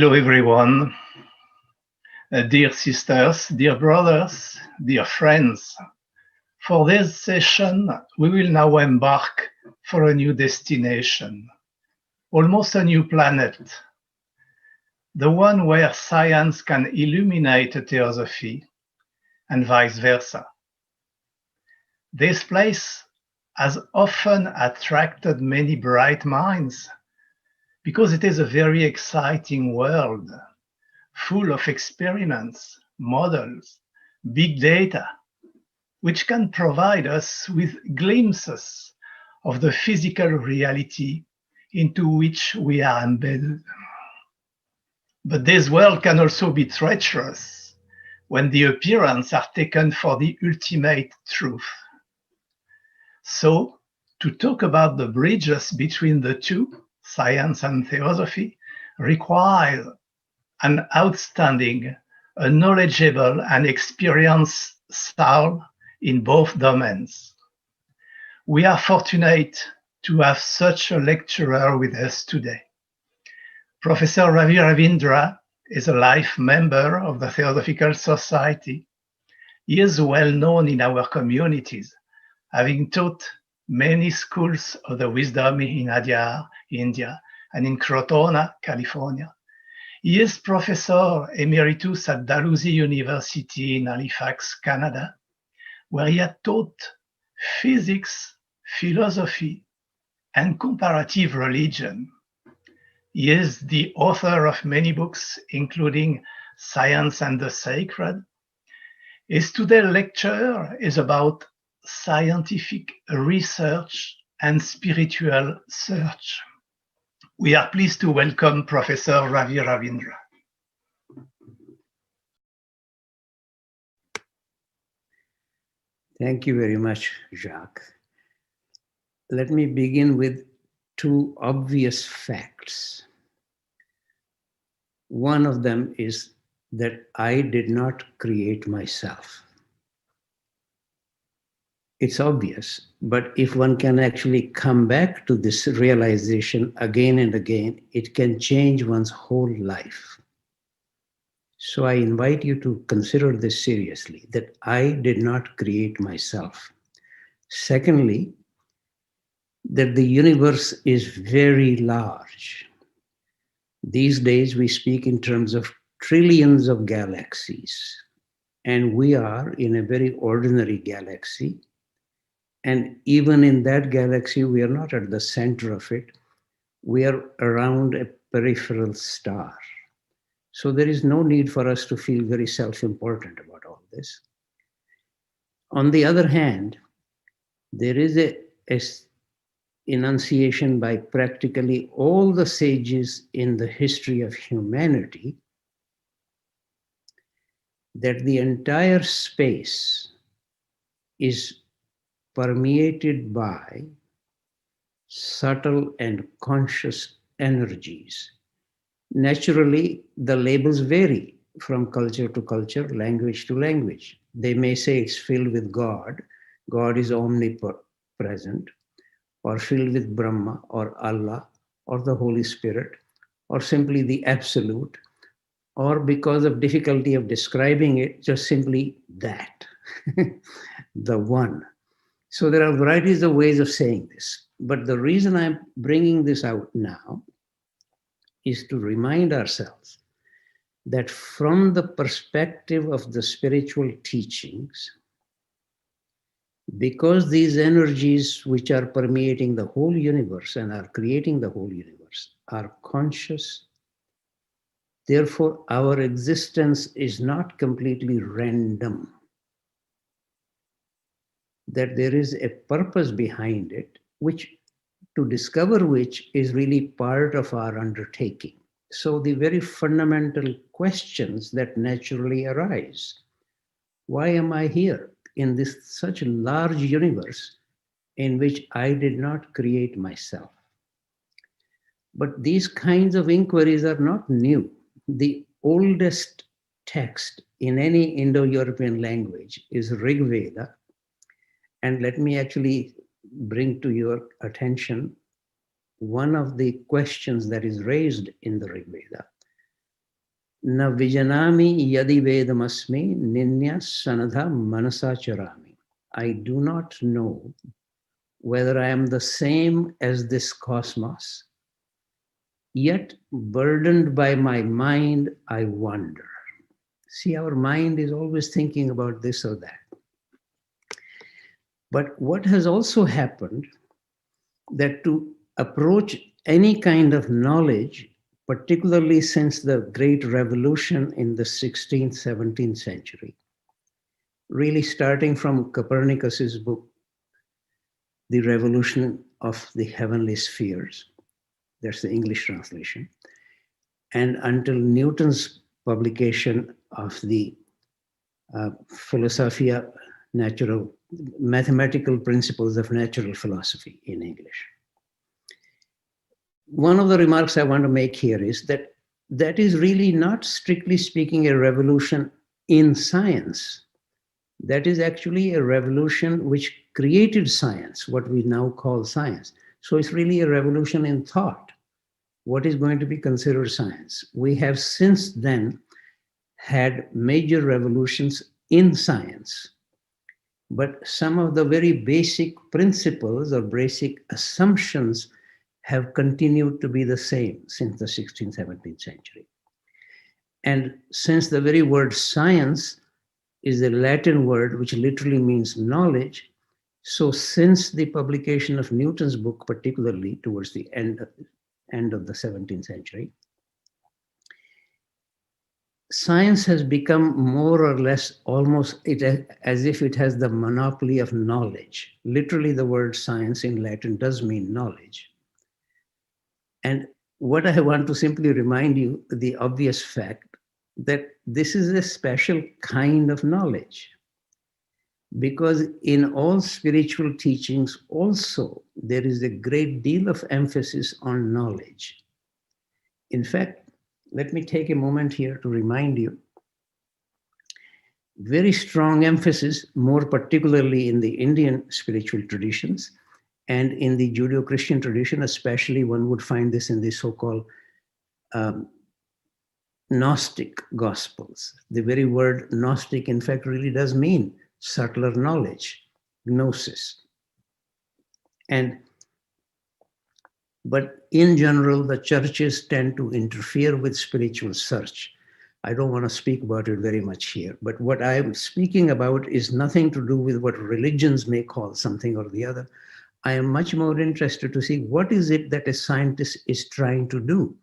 Hello, everyone. Dear sisters, dear brothers, dear friends. For this session, we will now embark for a new destination, almost a new planet, the one where science can illuminate a theosophy and vice versa. This place has often attracted many bright minds because it is a very exciting world, full of experiments, models, big data, which can provide us with glimpses of the physical reality into which we are embedded. But this world can also be treacherous when the appearances are taken for the ultimate truth. So, to talk about the bridges between the two, science and theosophy, requires an outstanding, a knowledgeable and experienced soul in both domains. We are fortunate to have such a lecturer with us today. Professor Ravi Ravindra is a life member of the Theosophical Society. He is well known in our communities, having taught many schools of the wisdom in Adyar, India, and in Crotona, California. He is Professor Emeritus at Dalhousie University in Halifax, Canada, where he had taught physics, philosophy, and comparative religion. He is the author of many books, including Science and the Sacred. His today's lecture is about scientific research and spiritual search. We are pleased to welcome Professor Ravi Ravindra. Thank you very much, Jacques. Let me begin with two obvious facts. One of them is that I did not create myself. It's obvious, but if one can actually come back to this realization again and again, it can change one's whole life. So I invite you to consider this seriously, that I did not create myself. Secondly, that the universe is very large. These days we speak in terms of trillions of galaxies, and we are in a very ordinary galaxy. And even in that galaxy, we are not at the center of it. We are around a peripheral star. So there is no need for us to feel very self-important about all this. On the other hand, there is a enunciation by practically all the sages in the history of humanity that the entire space is permeated by subtle and conscious energies. Naturally, the labels vary from culture to culture, language to language. They may say it's filled with God, God is omnipresent, or filled with Brahma, or Allah, or the Holy Spirit, or simply the Absolute, or because of difficulty of describing it, just simply that, the One. So there are varieties of ways of saying this. But the reason I'm bringing this out now is to remind ourselves that from the perspective of the spiritual teachings, because these energies which are permeating the whole universe and are creating the whole universe are conscious, therefore our existence is not completely random. That there is a purpose behind it, to discover which is really part of our undertaking. So the very fundamental questions that naturally arise. Why am I here in this such a large universe in which I did not create myself? But these kinds of inquiries are not new. The oldest text in any Indo-European language is Rig Veda. And let me actually bring to your attention one of the questions that is raised in the Rig Veda. Na vijanami yadi vedamasmi ninya sanadha manasa charami. I do not know whether I am the same as this cosmos, yet burdened by my mind, I wander. See, our mind is always thinking about this or that. But what has also happened, that to approach any kind of knowledge, particularly since the great revolution in the 16th, 17th century, really starting from Copernicus's book, The Revolution of the Heavenly Spheres, that's the English translation, and until Newton's publication of the Philosophia Natural, Mathematical Principles of Natural Philosophy in English. One of the remarks I want to make here is that that is really not, strictly speaking, a revolution in science. That is actually a revolution which created science, what we now call science. So it's really a revolution in thought. What is going to be considered science? We have since then had major revolutions in science, but some of the very basic principles or basic assumptions have continued to be the same since the 16th, 17th century. And since the very word science is a Latin word which literally means knowledge, so since the publication of Newton's book, particularly towards the end of the 17th century, science has become more or less almost as if it has the monopoly of knowledge. Literally, the word science in Latin does mean knowledge. And what I want to simply remind you, the obvious fact that this is a special kind of knowledge. Because in all spiritual teachings also, there is a great deal of emphasis on knowledge. In fact, let me take a moment here to remind you, very strong emphasis, more particularly in the Indian spiritual traditions, and in the Judeo-Christian tradition, especially one would find this in the so-called Gnostic Gospels. The very word Gnostic, in fact, really does mean subtler knowledge, gnosis. But in general, the churches tend to interfere with spiritual search. I don't want to speak about it very much here, but what I'm speaking about is nothing to do with what religions may call something or the other. I am much more interested to see what is it that a scientist is trying to do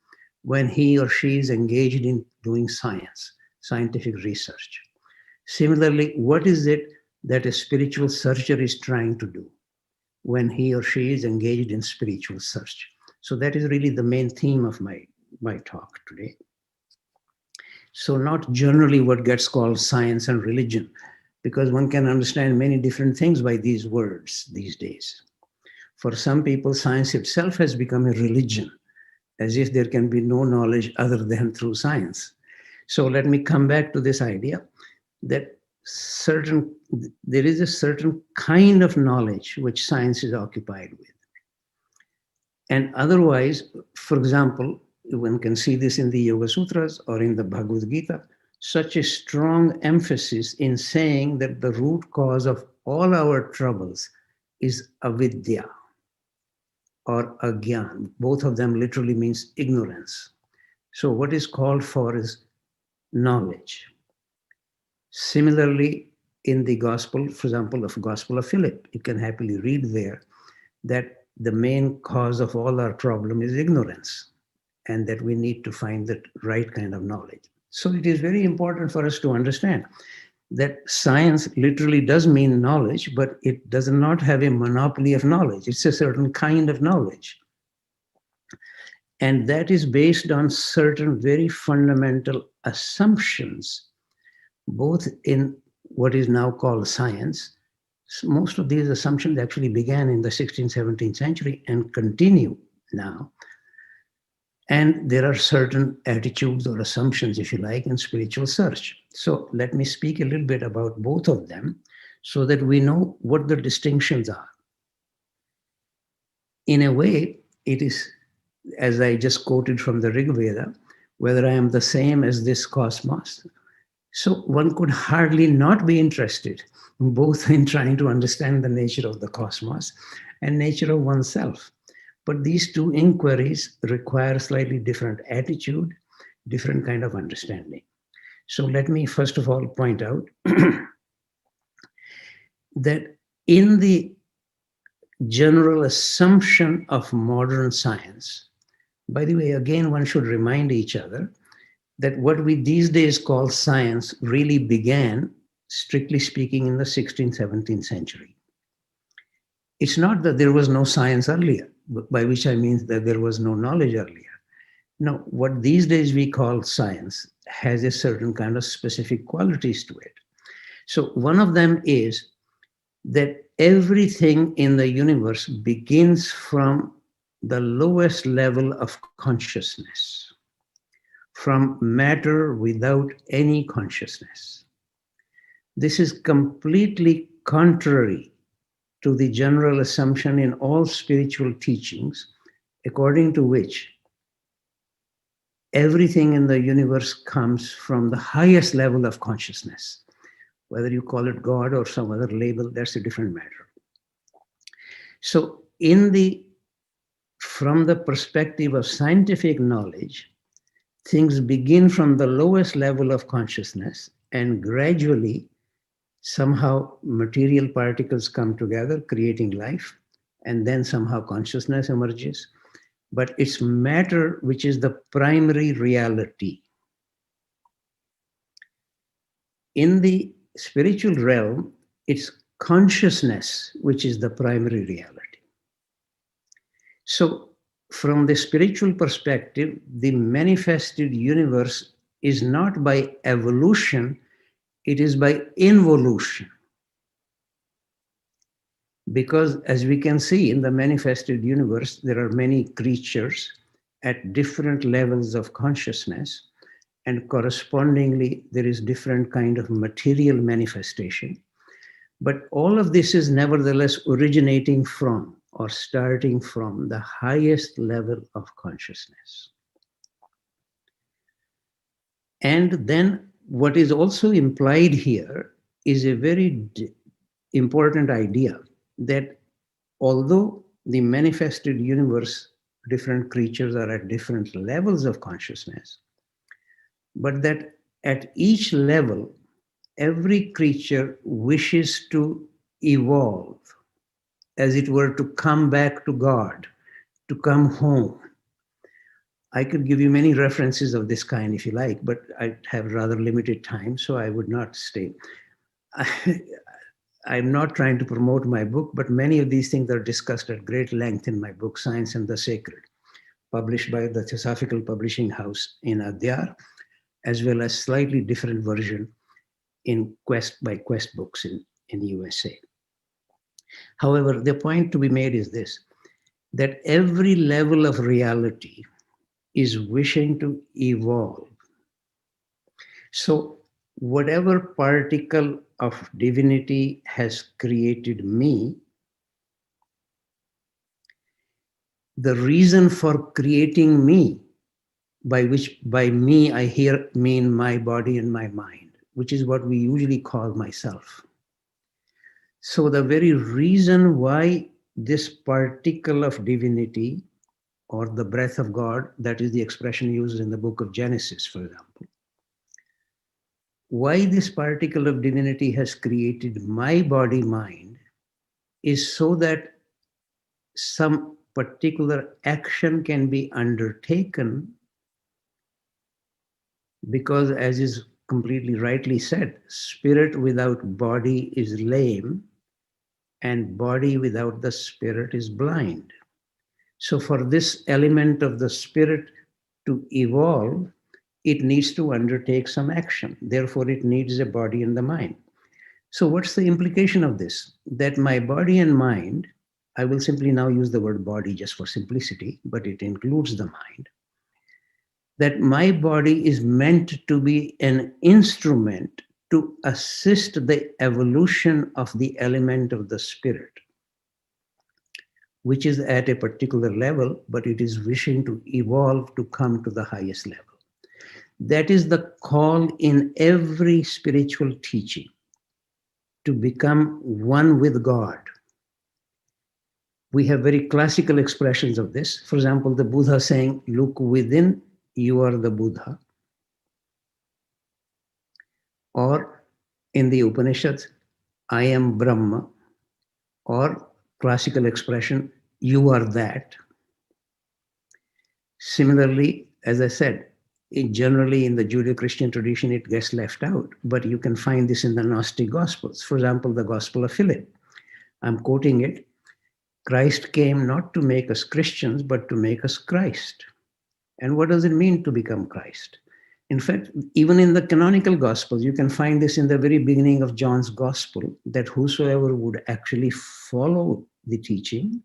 when he or she is engaged in doing science, scientific research. Similarly, what is it that a spiritual searcher is trying to do when he or she is engaged in spiritual search? So that is really the main theme of my talk today. So not generally what gets called science and religion, because one can understand many different things by these words these days. For some people, science itself has become a religion, as if there can be no knowledge other than through science. So let me come back to this idea that there is a certain kind of knowledge which science is occupied with. And otherwise, for example, one can see this in the Yoga Sutras or in the Bhagavad Gita, such a strong emphasis in saying that the root cause of all our troubles is avidya or agyan. Both of them literally means ignorance. So what is called for is knowledge. Similarly, in the gospel, for example, of Gospel of Philip, you can happily read there that the main cause of all our problem is ignorance, and that we need to find the right kind of knowledge. So it is very important for us to understand that science literally does mean knowledge, but it does not have a monopoly of knowledge. It's a certain kind of knowledge. And that is based on certain very fundamental assumptions, both in what is now called science. Most of these assumptions actually began in the 16th, 17th century and continue now. And there are certain attitudes or assumptions, if you like, in spiritual search. So let me speak a little bit about both of them so that we know what the distinctions are. In a way, it is, as I just quoted from the Rig Veda, whether I am the same as this cosmos. So one could hardly not be interested both in trying to understand the nature of the cosmos and nature of oneself. But these two inquiries require slightly different attitude, different kind of understanding. So let me first of all point out that in the general assumption of modern science, by the way, again, one should remind each other that what we these days call science really began, strictly speaking, in the 16th, 17th century. It's not that there was no science earlier, by which I mean that there was no knowledge earlier. No, what these days we call science has a certain kind of specific qualities to it. So one of them is that everything in the universe begins from the lowest level of consciousness, from matter without any consciousness. This is completely contrary to the general assumption in all spiritual teachings, according to which everything in the universe comes from the highest level of consciousness. Whether you call it God or some other label, that's a different matter. So from the perspective of scientific knowledge, things begin from the lowest level of consciousness, and gradually, somehow material particles come together, creating life, and then somehow consciousness emerges. But it's matter which is the primary reality. In the spiritual realm, it's consciousness which is the primary reality. So from the spiritual perspective, the manifested universe is not by evolution, it is by involution. Because as we can see in the manifested universe, there are many creatures at different levels of consciousness, and correspondingly, there is different kind of material manifestation. But all of this is nevertheless originating from or starting from the highest level of consciousness. And then what is also implied here is a very important idea that although the manifested universe, different creatures are at different levels of consciousness, but that at each level, every creature wishes to evolve, as it were, to come back to God, to come home. I could give you many references of this kind if you like, but I have rather limited time, so I would not stay. I'm not trying to promote my book, but many of these things are discussed at great length in my book, Science and the Sacred, published by the Theosophical Publishing House in Adyar, as well as slightly different version in Quest Books in the USA. However, the point to be made is this, that every level of reality is wishing to evolve. So whatever particle of divinity has created me, the reason for creating me, by me I here mean my body and my mind, which is what we usually call myself. So the very reason why this particle of divinity, or the breath of God, that is the expression used in the book of Genesis, for example, why this particle of divinity has created my body mind is so that some particular action can be undertaken, because as is completely rightly said, spirit without body is lame, and body without the spirit is blind. So for this element of the spirit to evolve, it needs to undertake some action. Therefore, it needs a body and the mind. So what's the implication of this? That my body and mind, I will simply now use the word body just for simplicity, but it includes the mind, that my body is meant to be an instrument to assist the evolution of the element of the spirit, which is at a particular level, but it is wishing to evolve to come to the highest level. That is the call in every spiritual teaching, to become one with God. We have very classical expressions of this. For example, the Buddha saying, look within, you are the Buddha. Or in the Upanishads, I am Brahma. Or classical expression, you are that. Similarly, as I said, generally in the Judeo-Christian tradition, it gets left out, but you can find this in the Gnostic Gospels. For example, the Gospel of Philip. I'm quoting it. Christ came not to make us Christians, but to make us Christ. And what does it mean to become Christ? In fact, even in the canonical Gospels, you can find this in the very beginning of John's Gospel, that whosoever would actually follow the teaching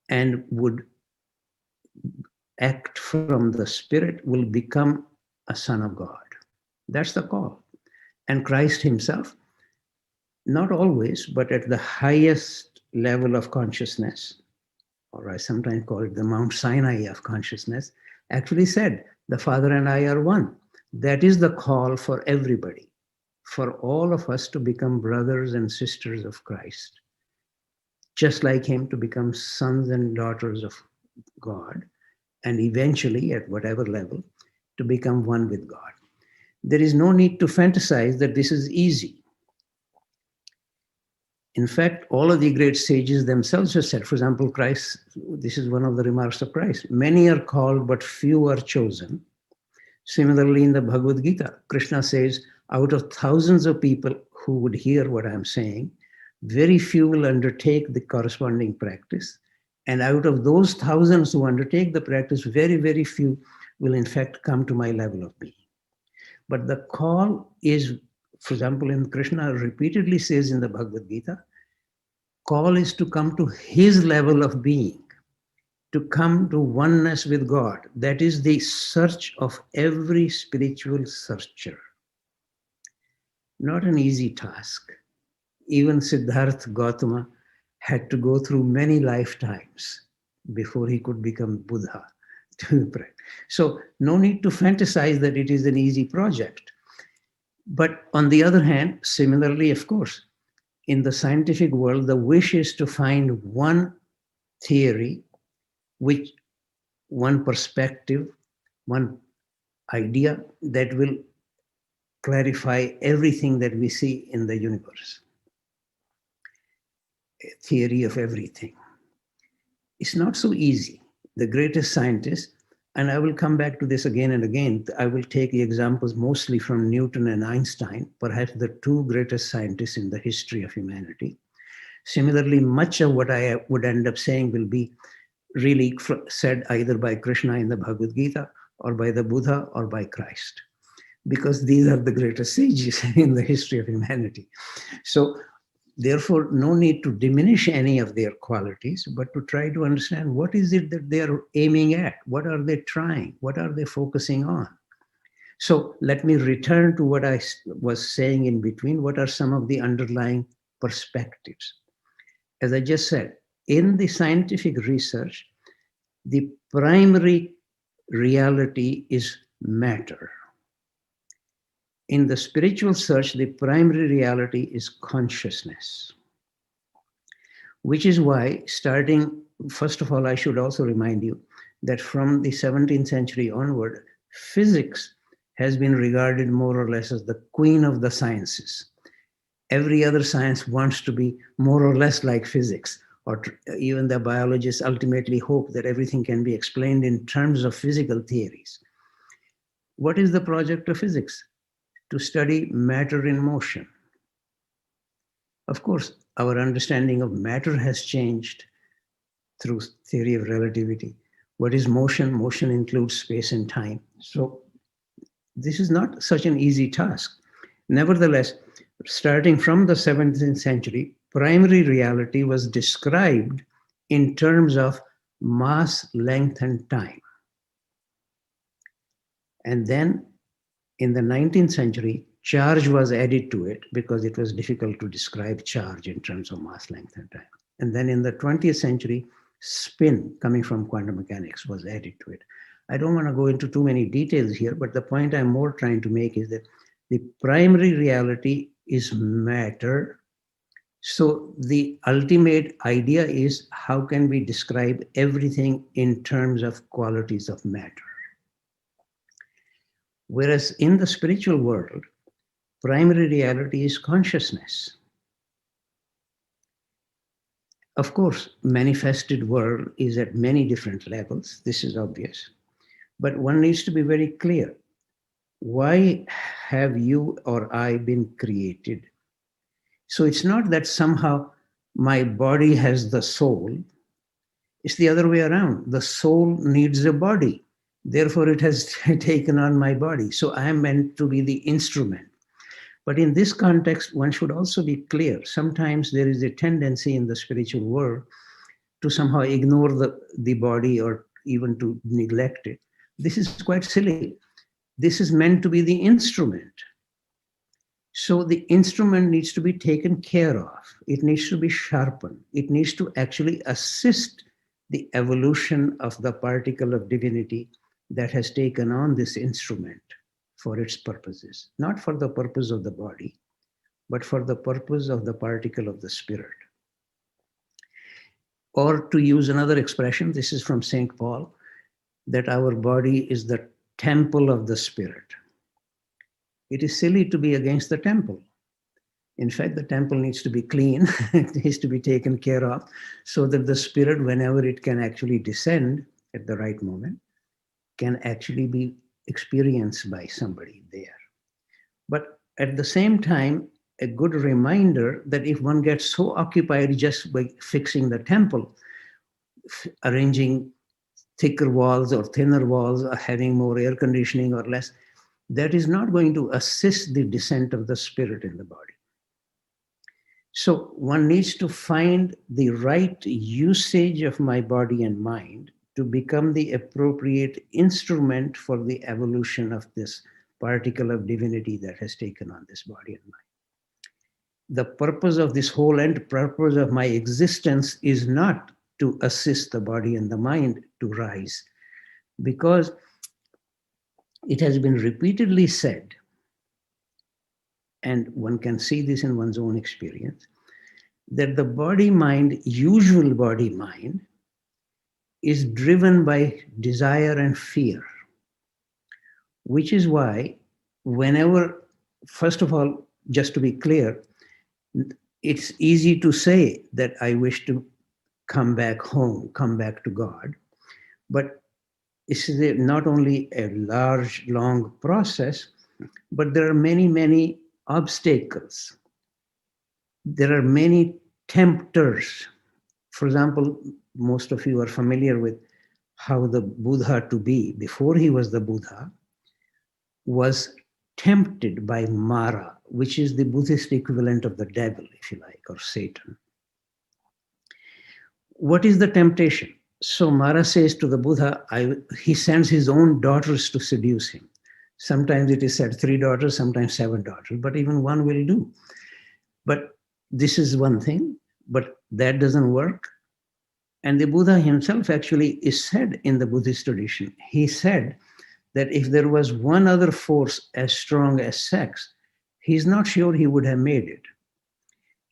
and would act from the Spirit will become a son of God. That's the call. And Christ himself, not always, but at the highest level of consciousness, or I sometimes call it the Mount Sinai of consciousness, actually said, the Father and I are one. That is the call for everybody, for all of us to become brothers and sisters of Christ, just like him, to become sons and daughters of God, and eventually, at whatever level, to become one with God. There is no need to fantasize that this is easy. In fact, all of the great sages themselves have said, for example, Christ, this is one of the remarks of Christ, many are called, but few are chosen. Similarly, in the Bhagavad Gita, Krishna says, out of thousands of people who would hear what I'm saying, very few will undertake the corresponding practice. And out of those thousands who undertake the practice, very, very few will in fact come to my level of being. But the call is, for example, in Krishna repeatedly says in the Bhagavad Gita, call is to come to his level of being, to come to oneness with God. That is the search of every spiritual searcher. Not an easy task. Even Siddhartha Gautama had to go through many lifetimes before he could become Buddha. So no need to fantasize that it is an easy project. But on the other hand, similarly, of course, in the scientific world, the wish is to find one theory, which one perspective, one idea that will clarify everything that we see in the universe. A theory of everything. It's not so easy. The greatest scientists, and I will come back to this again and again, I will take the examples mostly from Newton and Einstein, perhaps the two greatest scientists in the history of humanity. Similarly, much of what I would end up saying will be really said either by Krishna in the Bhagavad Gita, or by the Buddha, or by Christ, because these are the greatest sages in the history of humanity. So therefore, no need to diminish any of their qualities, but to try to understand what is it that they are aiming at? What are they trying? What are they focusing on? So let me return to what I was saying in between. What are some of the underlying perspectives? As I just said, in the scientific research, the primary reality is matter. In the spiritual search, the primary reality is consciousness. Which is why, starting, first of all, I should also remind you that from the 17th century onward, physics has been regarded more or less as the queen of the sciences. Every other science wants to be more or less like physics, or even the biologists ultimately hope that everything can be explained in terms of physical theories. What is the project of physics? To study matter in motion. Of course, our understanding of matter has changed through theory of relativity. What is motion? Motion includes space and time. So this is not such an easy task. Nevertheless, starting from the 17th century, primary reality was described in terms of mass, length, and time. And then in the 19th century, charge was added to it because it was difficult to describe charge in terms of mass, length, and time. And then in the 20th century, spin, coming from quantum mechanics, was added to it. I don't want to go into too many details here, but the point I'm more trying to make is that the primary reality is matter. So the ultimate idea is, how can we describe everything in terms of qualities of matter? Whereas in the spiritual world, primary reality is consciousness. Of course, manifested world is at many different levels. This is obvious. But one needs to be very clear. Why have you or I been created? So it's not that somehow my body has the soul. It's the other way around. The soul needs a body. Therefore, it has taken on my body. So I am meant to be the instrument. But in this context, one should also be clear. Sometimes there is a tendency in the spiritual world to somehow ignore the body or even to neglect it. This is quite silly. This is meant to be the instrument. So the instrument needs to be taken care of. It needs to be sharpened. It needs to actually assist the evolution of the particle of divinity that has taken on this instrument for its purposes, not for the purpose of the body, but for the purpose of the particle of the spirit. Or to use another expression, this is from St. Paul, that our body is the temple of the spirit. It is silly to be against the temple. In fact, the temple needs to be clean, it needs to be taken care of, so that the spirit, whenever it can actually descend at the right moment, can actually be experienced by somebody there. But at the same time, a good reminder that if one gets so occupied just by fixing the temple, arranging thicker walls or thinner walls, or having more air conditioning or less, that is not going to assist the descent of the spirit in the body. So one needs to find the right usage of my body and mind to become the appropriate instrument for the evolution of this particle of divinity that has taken on this body and mind. The purpose of this whole end, purpose of my existence is not to assist the body and the mind to rise, because it has been repeatedly said, and one can see this in one's own experience, that the body-mind, usual body-mind, is driven by desire and fear, which is why whenever, first of all, just to be clear, it's easy to say that I wish to come back home, come back to God, but it's not only a large, long process, but there are many, many obstacles. There are many tempters. For example, most of you are familiar with how the Buddha to be, before he was the Buddha, was tempted by Mara, which is the Buddhist equivalent of the devil, if you like, or Satan. What is the temptation? So Mara says to the Buddha, he sends his own daughters to seduce him. Sometimes it is said 3 daughters, sometimes 7 daughters, but even one will do. But this is one thing, but that doesn't work. And the Buddha himself actually is said in the Buddhist tradition, he said that if there was one other force as strong as sex, he's not sure he would have made it.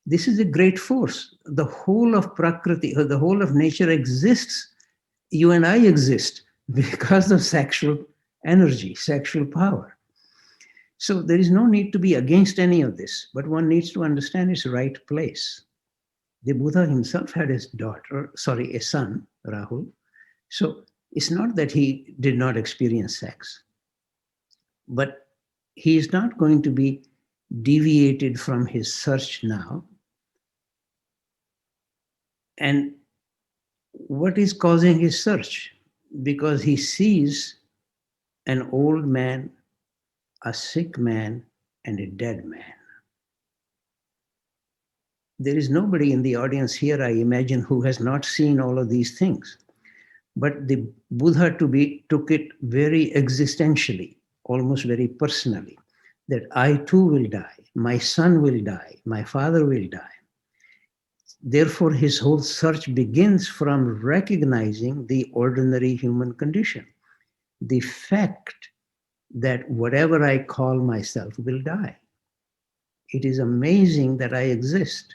This is a great force. The whole of Prakriti, or the whole of nature exists. You and I exist because of sexual energy, sexual power. So there is no need to be against any of this, but one needs to understand its right place. The Buddha himself had his a son, Rahul. So it's not that he did not experience sex, but he is not going to be deviated from his search now. And what is causing his search? Because he sees an old man, a sick man, and a dead man. There is nobody in the audience here, I imagine, who has not seen all of these things. But the Buddha took it very existentially, almost very personally, that I too will die, my son will die, my father will die. Therefore, his whole search begins from recognizing the ordinary human condition. the fact that whatever I call myself will die. It is amazing that I exist,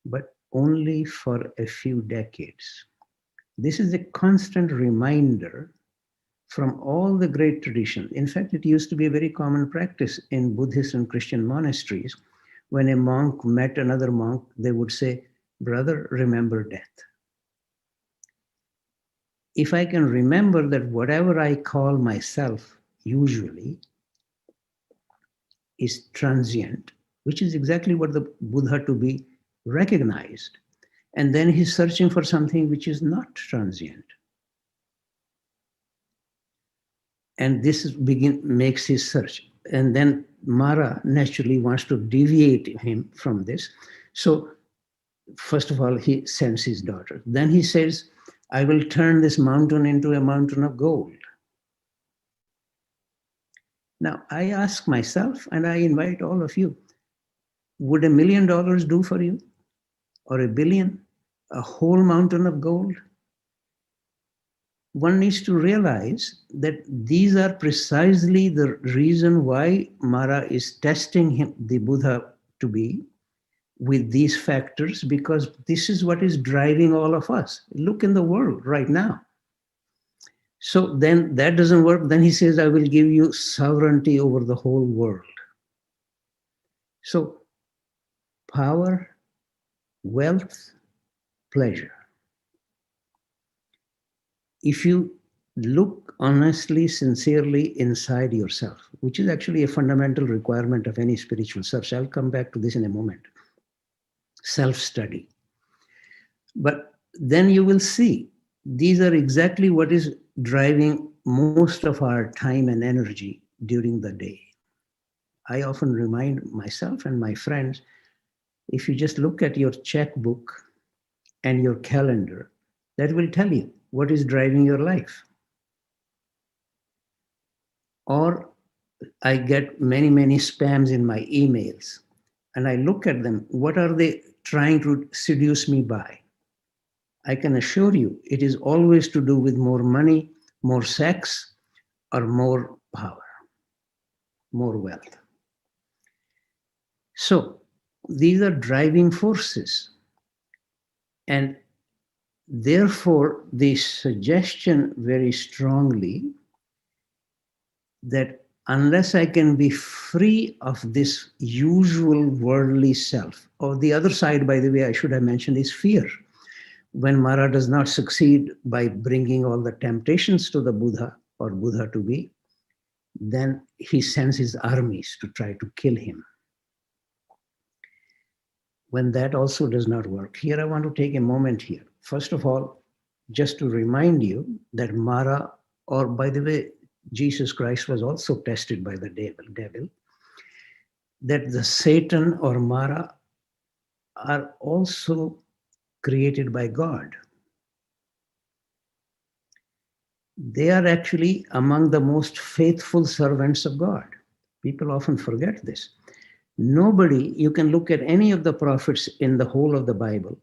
but only for a few decades. This is a constant reminder from all the great traditions. In fact, it used to be a very common practice in Buddhist and Christian monasteries. When a monk met another monk, they would say, "Brother, remember death." If I can remember that whatever I call myself usually is transient, which is exactly what the Buddha to be recognized, and then he's searching for something which is not transient. And this makes his search. And then Mara naturally wants to deviate him from this. So first of all, he sends his daughter. Then he says, "I will turn this mountain into a mountain of gold." Now, I ask myself, and I invite all of you, would $1 million do for you? Or $1 billion? A whole mountain of gold? One needs to realize that these are precisely the reason why Mara is testing him, the Buddha to be, with these factors, because this is what is driving all of us. Look in the world right now. So then that doesn't work. Then he says, "I will give you sovereignty over the whole world." So power, wealth, pleasure. If you look honestly, sincerely inside yourself, which is actually a fundamental requirement of any spiritual search. I'll come back to this in a moment. Self-study. But then you will see these are exactly what is driving most of our time and energy during the day. I often remind myself and my friends, if you just look at your checkbook and your calendar, that will tell you what is driving your life. Or I get many, many spams in my emails, and I look at them. What are they trying to seduce me by? I can assure you it is always to do with more money, more sex, or more power, more wealth. So these are driving forces. And therefore, the suggestion very strongly that unless I can be free of this usual worldly self, or the other side, by the way, I should have mentioned, is fear. When Mara does not succeed by bringing all the temptations to the Buddha or Buddha to be, then he sends his armies to try to kill him. When that also does not work, here I want to take a moment here. First of all, just to remind you that Mara, or by the way, Jesus Christ was also tested by the devil, that the Satan or Mara are also created by God. They are actually among the most faithful servants of God. People often forget this. Nobody, you can look at any of the prophets in the whole of the Bible,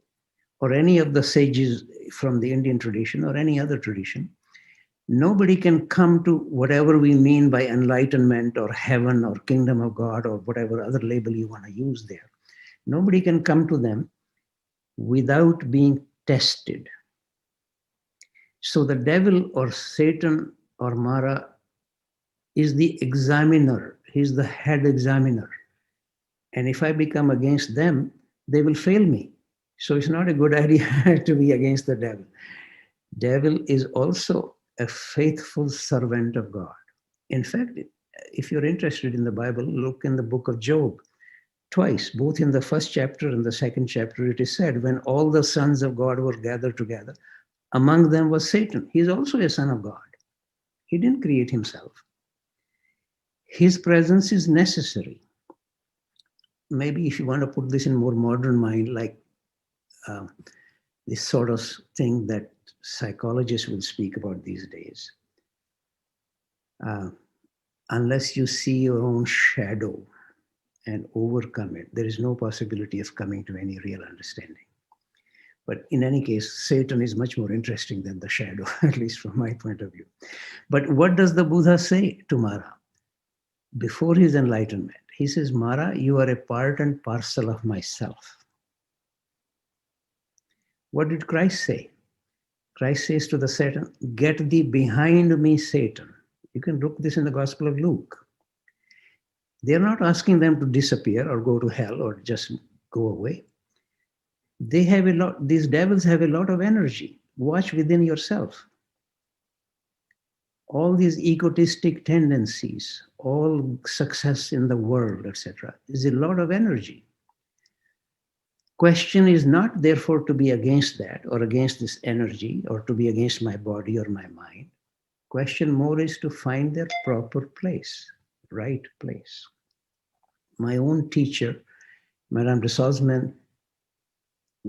or any of the sages from the Indian tradition or any other tradition, nobody can come to whatever we mean by enlightenment or heaven or kingdom of God or whatever other label you want to use there. Nobody can come to them without being tested. So the devil or Satan or Mara is the examiner. He's the head examiner. And if I become against them, they will fail me. So it's not a good idea to be against the devil. Devil is also a faithful servant of God. In fact, if you're interested in the Bible, look in the book of Job. Twice, both in the first chapter and the second chapter, it is said, when all the sons of God were gathered together, among them was Satan. He's also a son of God. He didn't create himself. His presence is necessary. Maybe if you want to put this in more modern mind, like this sort of thing that psychologists will speak about these days. Unless you see your own shadow and overcome it, there is no possibility of coming to any real understanding. But in any case, Satan is much more interesting than the shadow, at least from my point of view. But what does the Buddha say to Mara before his enlightenment? He says, Mara, you are a part and parcel of myself. What did Christ say? Christ says to the Satan, get thee behind me, Satan. You can look this in the Gospel of Luke. They're not asking them to disappear or go to hell or just go away. They have a lot, these devils have a lot of energy. Watch within yourself. All these egotistic tendencies, all success in the world, etc., is a lot of energy. Question is not therefore to be against that or against this energy or to be against my body or my mind. Question more is to find their proper place, right place. My own teacher, Madame de Salzman,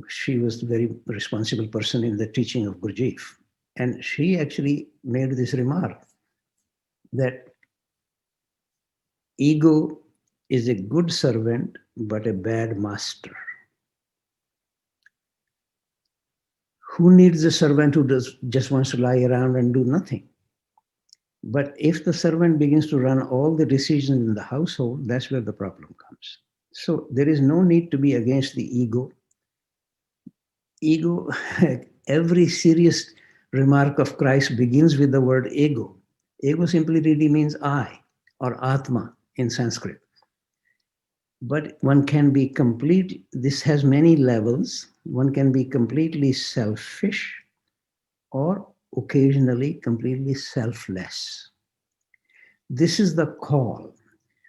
she was a very responsible person in the teaching of Gurdjieff. And she actually made this remark that ego is a good servant, but a bad master. Who needs a servant who just wants to lie around and do nothing? But if the servant begins to run all the decisions in the household, that's where the problem comes. So there is no need to be against the ego. Ego, every serious remark of Christ begins with the word ego. Ego simply really means I or Atma in Sanskrit. But one can be complete, this has many levels. One can be completely selfish or occasionally completely selfless. This is the call.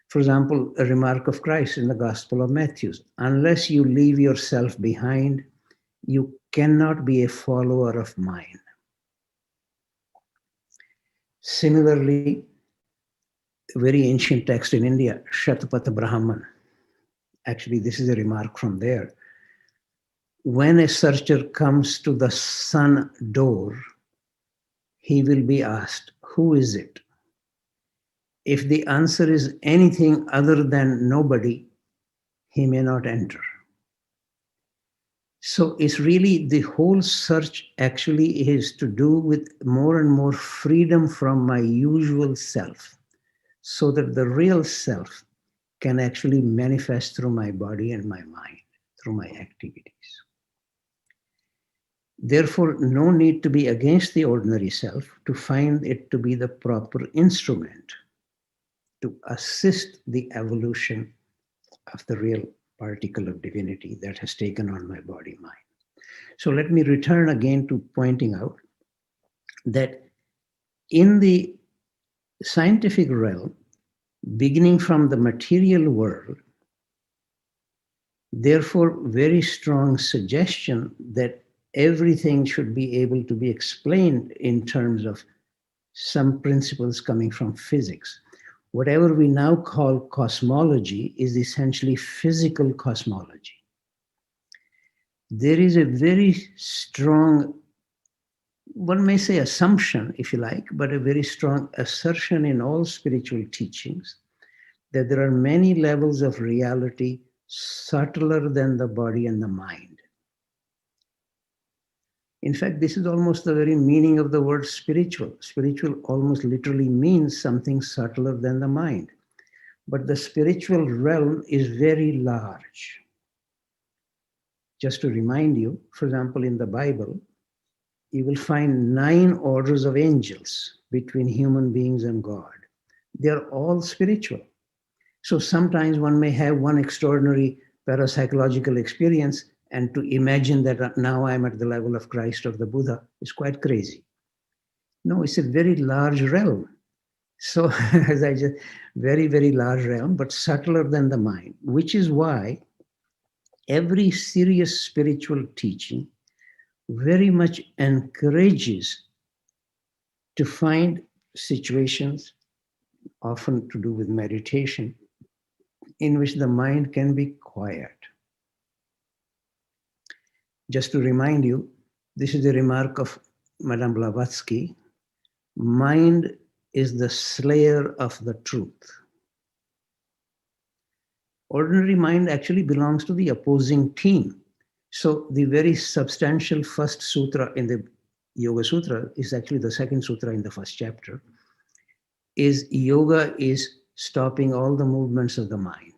For example, a remark of Christ in the Gospel of Matthew, unless you leave yourself behind, you cannot be a follower of mine. Similarly, a very ancient text in India, Shatapatha Brahman. Actually, this is a remark from there. When a searcher comes to the sun door, he will be asked, who is it? If the answer is anything other than nobody, he may not enter. So it's really the whole search actually is to do with more and more freedom from my usual self, so that the real self can actually manifest through my body and my mind, through my activities. Therefore, no need to be against the ordinary self to find it to be the proper instrument to assist the evolution of the real particle of divinity that has taken on my body-mind. So let me return again to pointing out that in the scientific realm, beginning from the material world, therefore very strong suggestion that everything should be able to be explained in terms of some principles coming from physics. Whatever we now call cosmology is essentially physical cosmology. There is a very strong, one may say assumption, if you like, but a very strong assertion in all spiritual teachings that there are many levels of reality subtler than the body and the mind. In fact, this is almost the very meaning of the word spiritual. Spiritual almost literally means something subtler than the mind. But the spiritual realm is very large. Just to remind you, for example, in the Bible, you will find 9 orders of angels between human beings and God. They're all spiritual. So sometimes one may have one extraordinary parapsychological experience, and to imagine that now I'm at the level of Christ or the Buddha is quite crazy. No, it's a very large realm. So as I just, very, very large realm, but subtler than the mind, which is why every serious spiritual teaching very much encourages to find situations, often to do with meditation, in which the mind can be quiet. Just to remind you, this is a remark of Madame Blavatsky, mind is the slayer of the truth. Ordinary mind actually belongs to the opposing team. So the very substantial first sutra in the Yoga Sutra is actually the second sutra in the first chapter, is yoga is stopping all the movements of the mind.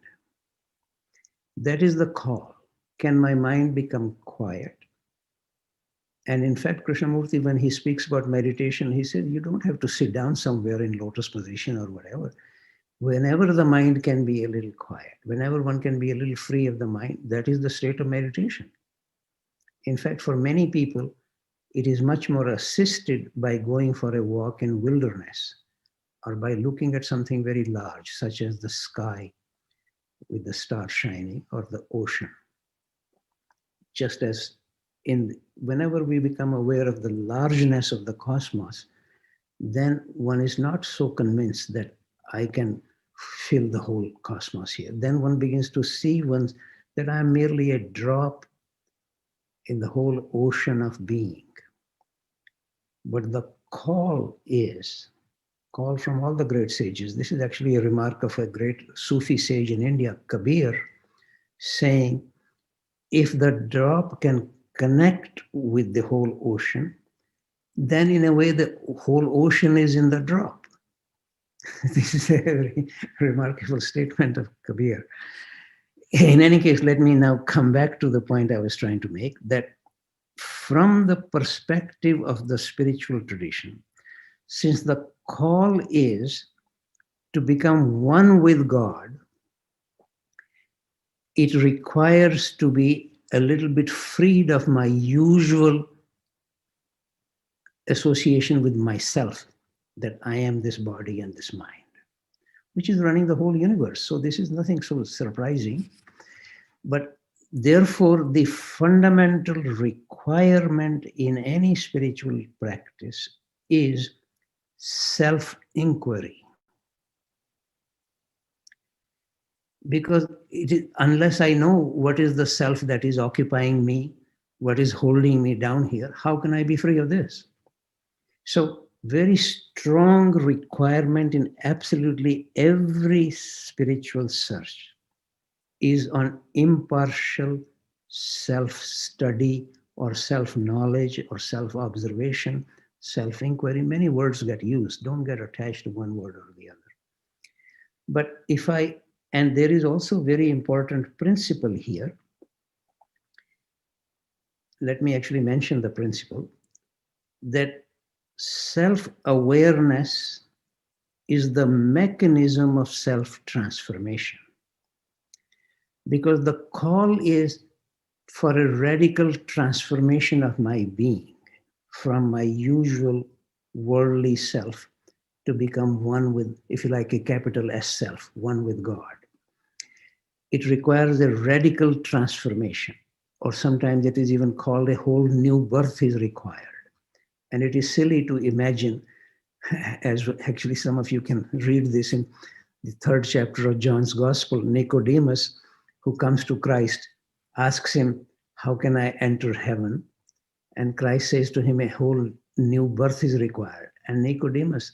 That is the call. Can my mind become quiet? And in fact, Krishnamurti, when he speaks about meditation, he said, you don't have to sit down somewhere in lotus position or whatever. Whenever the mind can be a little quiet, whenever one can be a little free of the mind, that is the state of meditation. In fact, for many people, it is much more assisted by going for a walk in wilderness or by looking at something very large, such as the sky with the stars shining or the ocean. Just as whenever we become aware of the largeness of the cosmos, then one is not so convinced that I can fill the whole cosmos here. Then one begins to see that I'm merely a drop in the whole ocean of being. But the call from all the great sages. This is actually a remark of a great Sufi sage in India, Kabir, saying, if the drop can connect with the whole ocean, then in a way the whole ocean is in the drop. This is a very remarkable statement of Kabir. In any case, let me now come back to the point I was trying to make, that from the perspective of the spiritual tradition, since the call is to become one with God, it requires to be a little bit freed of my usual association with myself, that I am this body and this mind, which is running the whole universe. So this is nothing so surprising. But therefore, the fundamental requirement in any spiritual practice is self-inquiry. Because unless I know what is the self that is occupying me, what is holding me down here, how can I be free of this? So very strong requirement in absolutely every spiritual search is on impartial self-study or self-knowledge or self-observation, self-inquiry. Many words get used. Don't get attached to one word or the other. But and there is also a very important principle here. Let me actually mention the principle that self-awareness is the mechanism of self-transformation. Because the call is for a radical transformation of my being from my usual worldly self to become one with, if you like, a capital S self, one with God. It requires a radical transformation, or sometimes it is even called a whole new birth is required. And it is silly to imagine, as actually some of you can read this in the 3rd chapter of John's Gospel, Nicodemus, who comes to Christ, asks him, how can I enter heaven? And Christ says to him, a whole new birth is required. And Nicodemus,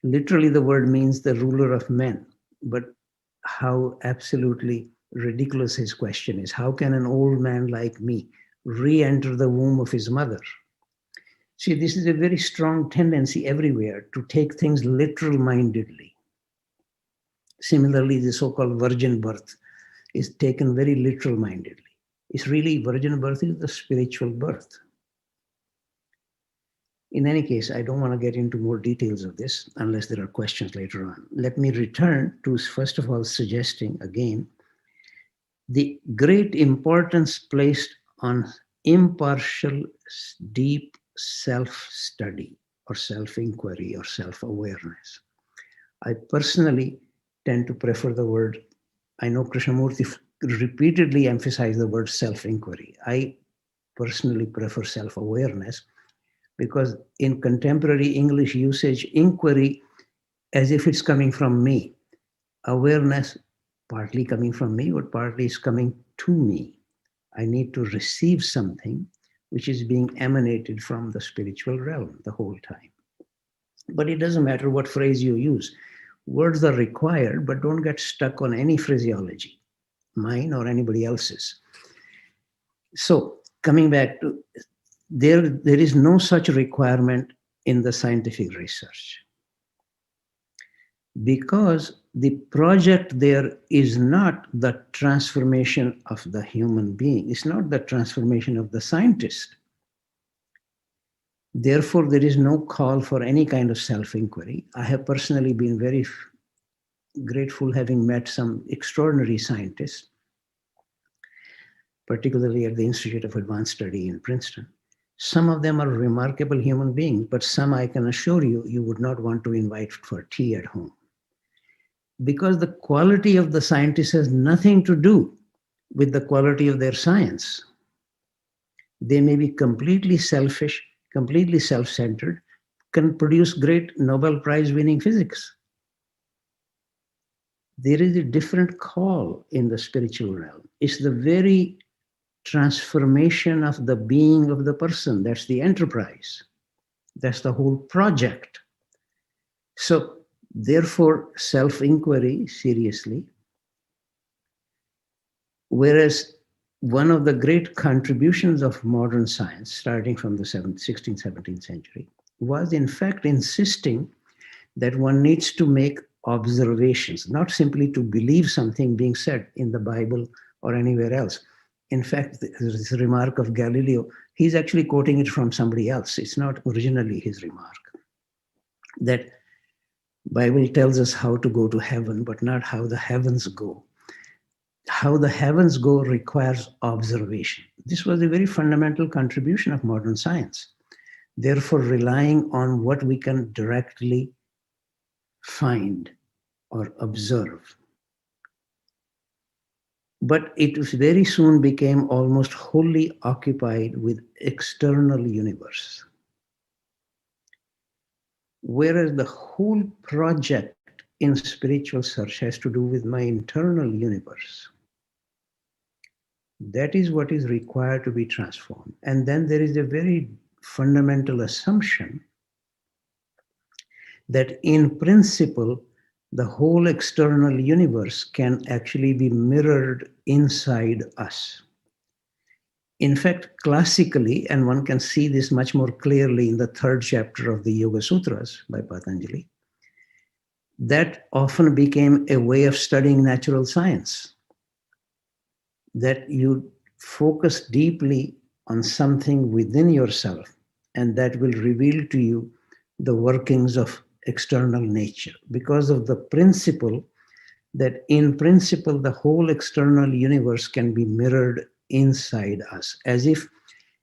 literally the word means the ruler of men. But how absolutely ridiculous his question is. How can an old man like me re-enter the womb of his mother? See, this is a very strong tendency everywhere to take things literal-mindedly. Similarly, the so-called virgin birth is taken very literal-mindedly. It's really, virgin birth is the spiritual birth. In any case, I don't want to get into more details of this unless there are questions later on. Let me return to, first of all, suggesting again the great importance placed on impartial, deep self-study or self-inquiry or self-awareness. I personally tend to prefer the word, I know Krishnamurti repeatedly emphasized the word self-inquiry. I personally prefer self-awareness, because in contemporary English usage, inquiry, as if it's coming from me. Awareness, partly coming from me, but partly is coming to me. I need to receive something which is being emanated from the spiritual realm the whole time. But it doesn't matter what phrase you use. Words are required, but don't get stuck on any phraseology, mine or anybody else's. So coming back to there is no such requirement in the scientific research, because the project there is not the transformation of the human being. It's not the transformation of the scientist. Therefore, there is no call for any kind of self-inquiry. I have personally been very grateful having met some extraordinary scientists, particularly at the Institute of Advanced Study in Princeton. Some of them are remarkable human beings, but some, I can assure you, you would not want to invite for tea at home. Because the quality of the scientist has nothing to do with the quality of their science. They may be completely selfish, completely self-centered, can produce great Nobel Prize winning physics. There is a different call in the spiritual realm. It's the very transformation of the being of the person. That's the enterprise. That's the whole project. So therefore, self-inquiry, seriously. Whereas one of the great contributions of modern science, starting from the 16th, 17th century, was in fact insisting that one needs to make observations, not simply to believe something being said in the Bible or anywhere else. In fact, this remark of Galileo, he's actually quoting it from somebody else. It's not originally his remark. That Bible tells us how to go to heaven, but not how the heavens go. How the heavens go requires observation. This was a very fundamental contribution of modern science. Therefore, relying on what we can directly find or observe. But it very soon became almost wholly occupied with external universe. Whereas the whole project in spiritual search has to do with my internal universe. That is what is required to be transformed. And then there is a very fundamental assumption that in principle, the whole external universe can actually be mirrored inside us. In fact, classically, and one can see this much more clearly in the 3rd chapter of the Yoga Sutras by Patanjali, that often became a way of studying natural science. That you focus deeply on something within yourself, and that will reveal to you the workings of external nature, because of the principle that in principle the whole external universe can be mirrored inside us, as if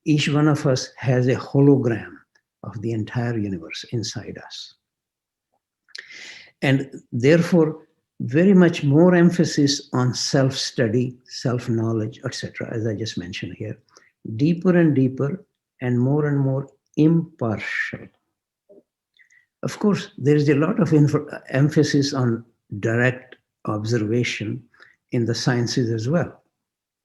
each one of us has a hologram of the entire universe inside us. And therefore, very much more emphasis on self-study, self-knowledge, etc., as I just mentioned here, deeper and deeper and more impartial. Of course, there is a lot of emphasis on direct observation in the sciences as well,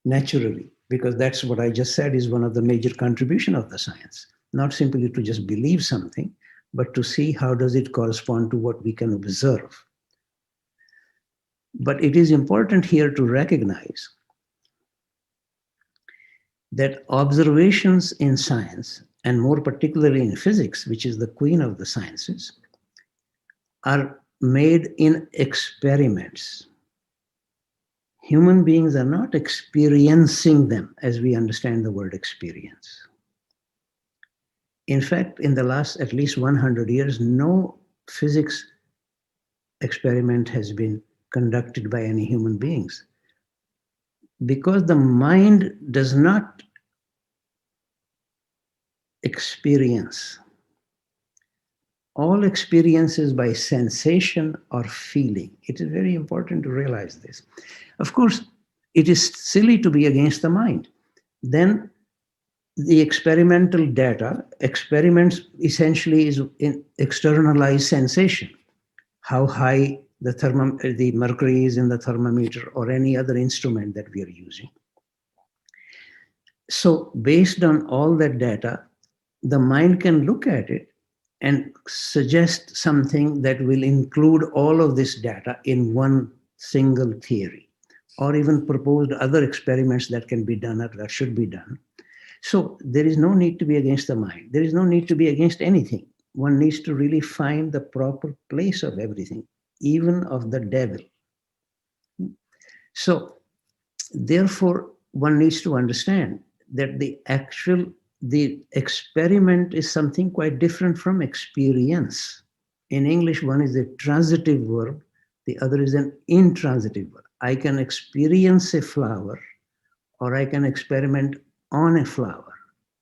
naturally, because that's what I just said is one of the major contributions of the science. Not simply to just believe something, but to see how does it correspond to what we can observe. But it is important here to recognize that observations in science, and more particularly in physics, which is the queen of the sciences, are made in experiments. Human beings are not experiencing them as we understand the word experience. In fact, in the last at least 100 years, no physics experiment has been conducted by any human beings, because the mind does not experience. All experiences by sensation or feeling. It is very important to realize this. Of course, it is silly to be against the mind. Then the experimental data, experiments essentially is in externalized sensation. How high the mercury is in the thermometer or any other instrument that we are using. So based on all that data, the mind can look at it and suggest something that will include all of this data in one single theory. or even proposed other experiments that can be done or that should be done. So there is no need to be against the mind. There is no need to be against anything. One needs to really find the proper place of everything, even of the devil. So therefore, one needs to understand that the experiment is something quite different from experience. In English, one is a transitive verb, the other is an intransitive verb. I can experience a flower, or I can experiment on a flower.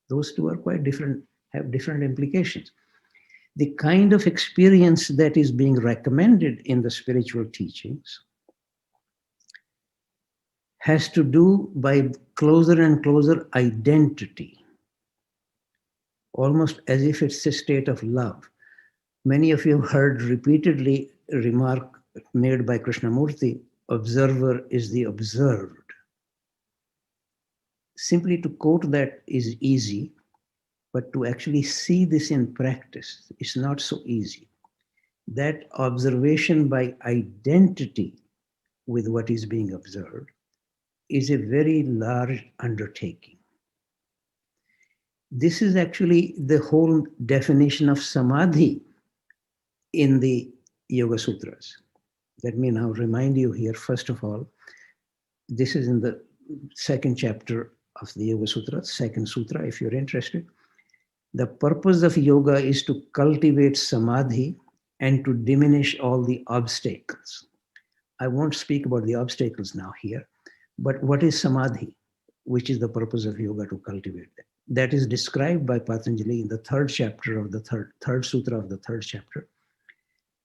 Those two are quite different, have different implications. The kind of experience that is being recommended in the spiritual teachings has to do by closer and closer identity, almost as if it's a state of love. Many of you have heard repeatedly a remark made by Krishnamurti, observer is the observed. Simply to quote that is easy, but to actually see this in practice is not so easy. That observation by identity with what is being observed is a very large undertaking. This is actually the whole definition of samadhi in the Yoga Sutras. Let me now remind you here, first of all, this is in the second chapter of the Yoga Sutra, second sutra, if you're interested. The purpose of yoga is to cultivate samadhi and to diminish all the obstacles. I won't speak about the obstacles now here, but what is samadhi, which is the purpose of yoga to cultivate that? That is described by Patanjali in the third chapter of the third sutra of the third chapter.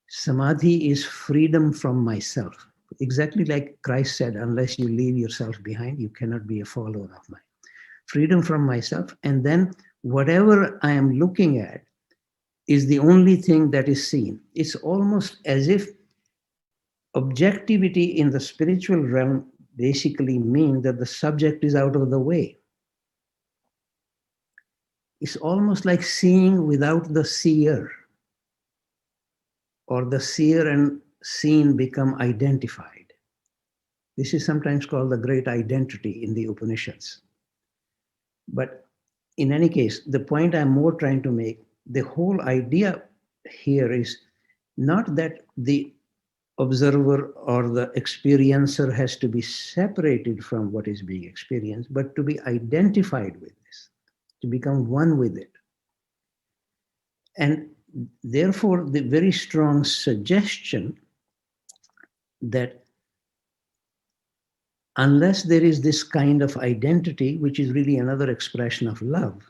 Samadhi is freedom from myself. Exactly like Christ said, unless you leave yourself behind, you cannot be a follower of mine. Freedom from myself, and then whatever I am looking at is the only thing that is seen. It's almost as if objectivity in the spiritual realm basically means that the subject is out of the way. It's almost like seeing without the seer, or the seer and seen become identified. This is sometimes called the great identity in the Upanishads. But in any case, the point I'm more trying to make, the whole idea here is not that the observer or the experiencer has to be separated from what is being experienced, but to be identified with this, to become one with it. And therefore, the very strong suggestion that unless there is this kind of identity, which is really another expression of love,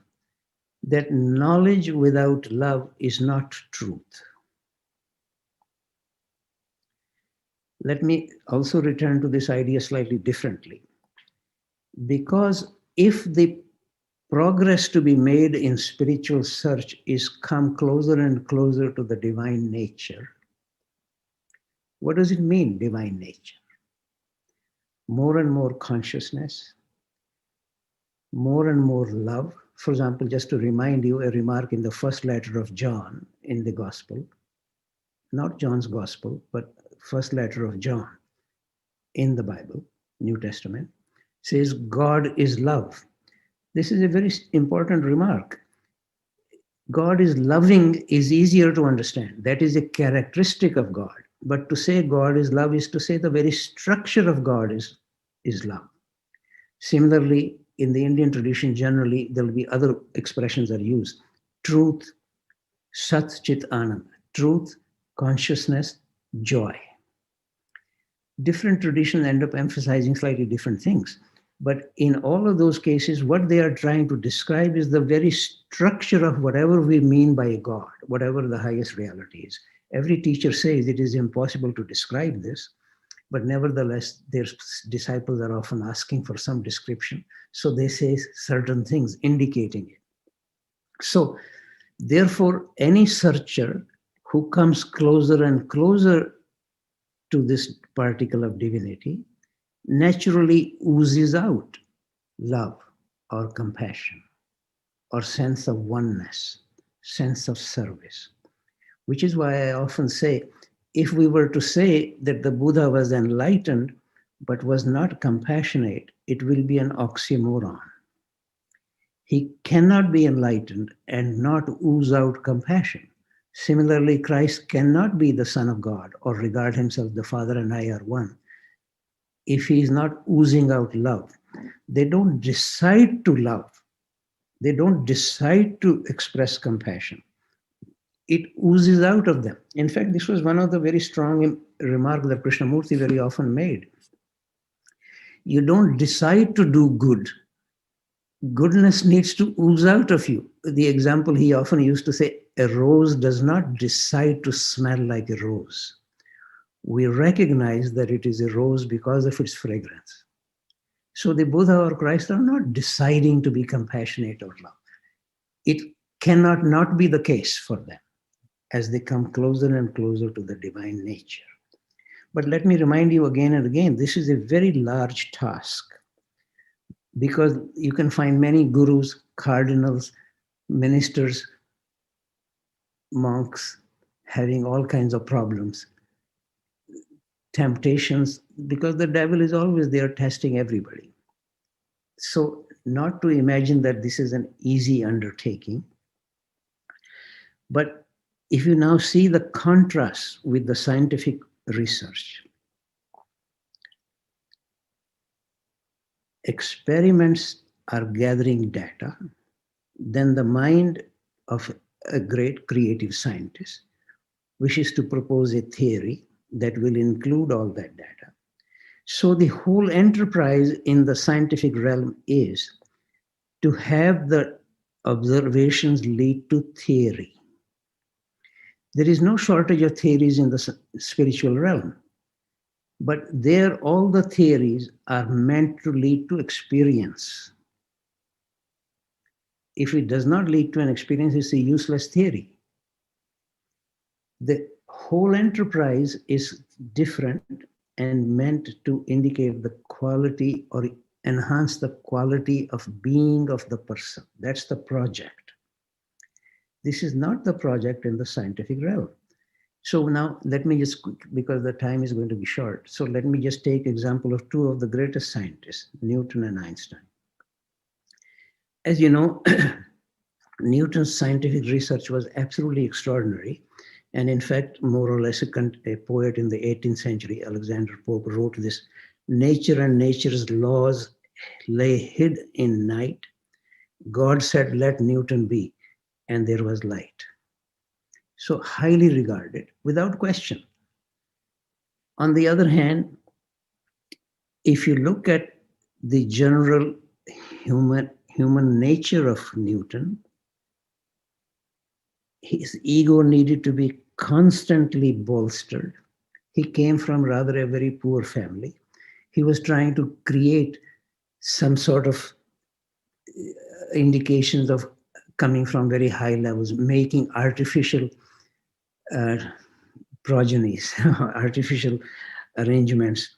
that knowledge without love is not truth. Let me also return to this idea slightly differently. Because if the progress to be made in spiritual search is come closer and closer to the divine nature, what does it mean, divine nature? More and more consciousness, more and more love. For example, just to remind you, a remark in the first letter of John in the Gospel, not John's Gospel, but first letter of John in the Bible, New Testament, says God is love. This is a very important remark. God is loving is easier to understand. That is a characteristic of God. But to say God is love is to say the very structure of God is love. Similarly, in the Indian tradition, generally, there will be other expressions that are used. Truth, Sat Chit Anand. Truth, consciousness, joy. Different traditions end up emphasizing slightly different things. But in all of those cases, what they are trying to describe is the very structure of whatever we mean by God, whatever the highest reality is. Every teacher says it is impossible to describe this, but nevertheless, their disciples are often asking for some description. So they say certain things indicating it. So therefore, any searcher who comes closer and closer to this particle of divinity naturally oozes out love or compassion or sense of oneness, sense of service. Which is why I often say, if we were to say that the Buddha was enlightened, but was not compassionate, it will be an oxymoron. He cannot be enlightened and not ooze out compassion. Similarly, Christ cannot be the Son of God or regard himself, the Father and I are one, if he is not oozing out love. They don't decide to love. They don't decide to express compassion. It oozes out of them. In fact, this was one of the very strong remarks that Krishnamurti very often made. You don't decide to do good. Goodness needs to ooze out of you. The example he often used to say, a rose does not decide to smell like a rose. We recognize that it is a rose because of its fragrance. So the Buddha or Christ are not deciding to be compassionate or love. It cannot not be the case for them as they come closer and closer to the divine nature. But let me remind you again and again, this is a very large task, because you can find many gurus, cardinals, ministers, monks having all kinds of problems, temptations, because the devil is always there testing everybody. So not to imagine that this is an easy undertaking, but if you now see the contrast with the scientific research, experiments are gathering data, then the mind of a great creative scientist wishes to propose a theory that will include all that data. So the whole enterprise in the scientific realm is to have the observations lead to theory. There is no shortage of theories in the spiritual realm, but there all the theories are meant to lead to experience. If it does not lead to an experience, it's a useless theory. The whole enterprise is different and meant to indicate the quality or enhance the quality of being of the person. That's the project. This is not the project in the scientific realm. So now let me just, because the time is going to be short, so let me just take example of two of the greatest scientists, Newton and Einstein. As you know, Newton's scientific research was absolutely extraordinary. And in fact, more or less a poet in the 18th century, Alexander Pope, wrote this, nature and nature's laws lay hid in night. God said, let Newton be, and there was light. So highly regarded, without question. On the other hand, if you look at the general human nature of Newton, his ego needed to be constantly bolstered. He came from rather a very poor family. He was trying to create some sort of indications of coming from very high levels, making artificial progenies, artificial arrangements.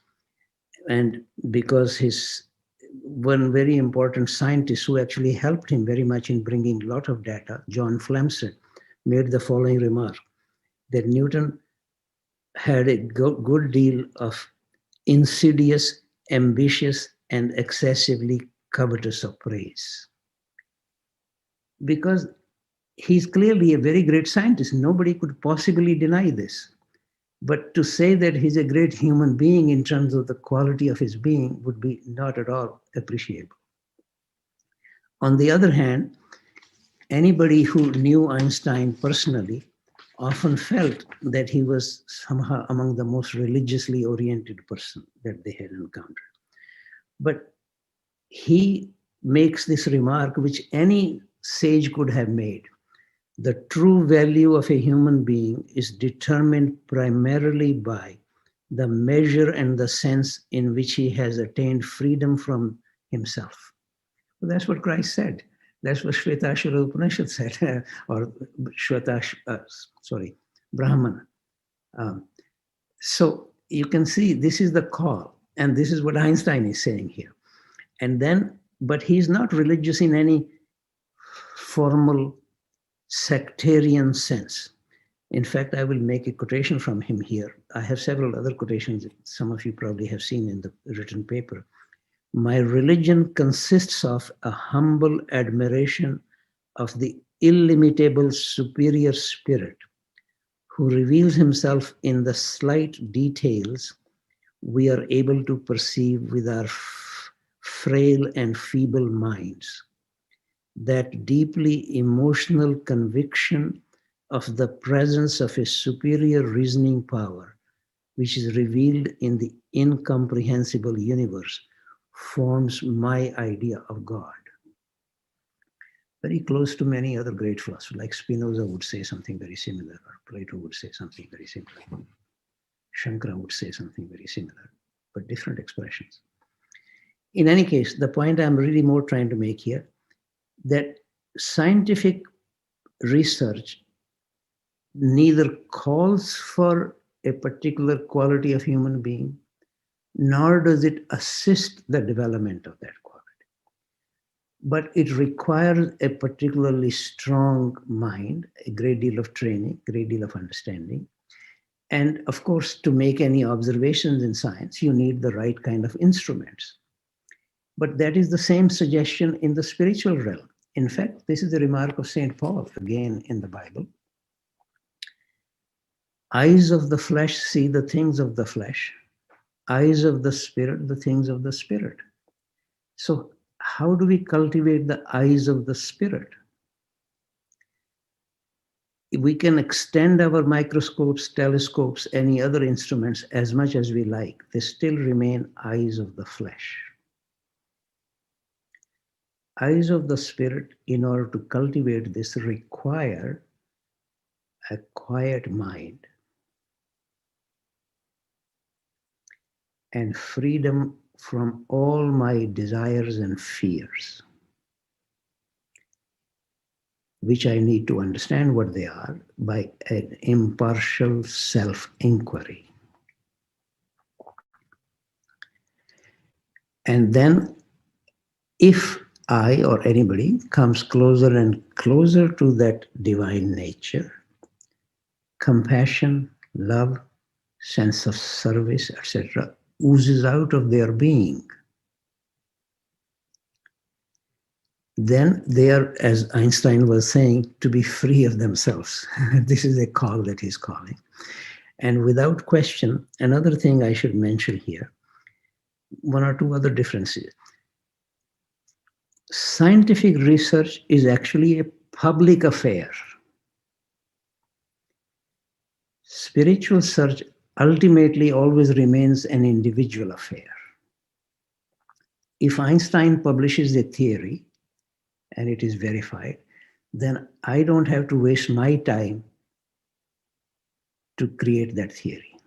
And because his one very important scientist who actually helped him very much in bringing a lot of data, John Flamsteed, made the following remark, that Newton had a good deal of insidious, ambitious, and excessively covetous of praise. Because he's clearly a very great scientist. Nobody could possibly deny this. But to say that he's a great human being in terms of the quality of his being would be not at all appreciable. On the other hand, anybody who knew Einstein personally often felt that he was somehow among the most religiously oriented person that they had encountered. But he makes this remark, which any sage could have made. The true value of a human being is determined primarily by the measure and the sense in which he has attained freedom from himself. Well, that's what Christ said. That's what Shvetashvara Upanishad said, or Brahman. So you can see this is the call, and this is what Einstein is saying here. And then, but he's not religious in any formal sectarian sense. In fact, I will make a quotation from him here. I have several other quotations that some of you probably have seen in the written paper. My religion consists of a humble admiration of the illimitable superior spirit who reveals himself in the slight details we are able to perceive with our frail and feeble minds. That deeply emotional conviction of the presence of a superior reasoning power, which is revealed in the incomprehensible universe, forms my idea of God. Very close to many other great philosophers, like Spinoza would say something very similar, or Plato would say something very similar. Shankara would say something very similar, but different expressions. In any case, the point I'm really more trying to make here, that scientific research neither calls for a particular quality of human being, nor does it assist the development of that quality. But it requires a particularly strong mind, a great deal of training, a great deal of understanding. And of course, to make any observations in science, you need the right kind of instruments. But that is the same suggestion in the spiritual realm. In fact, this is the remark of St. Paul, again in the Bible. Eyes of the flesh see the things of the flesh. Eyes of the spirit, the things of the spirit. So how do we cultivate the eyes of the spirit? We can extend our microscopes, telescopes, any other instruments as much as we like. They still remain eyes of the flesh. Eyes of the spirit, in order to cultivate this, require a quiet mind and freedom from all my desires and fears, which I need to understand what they are by an impartial self-inquiry. And then if I or anybody comes closer and closer to that divine nature, compassion, love, sense of service, etc., oozes out of their being. Then they are, as Einstein was saying, to be free of themselves. This is a call that he's calling. And without question, another thing I should mention here, one or two other differences. Scientific research is actually a public affair. Spiritual search ultimately always remains an individual affair. If Einstein publishes a theory and it is verified, then I don't have to waste my time to create that theory.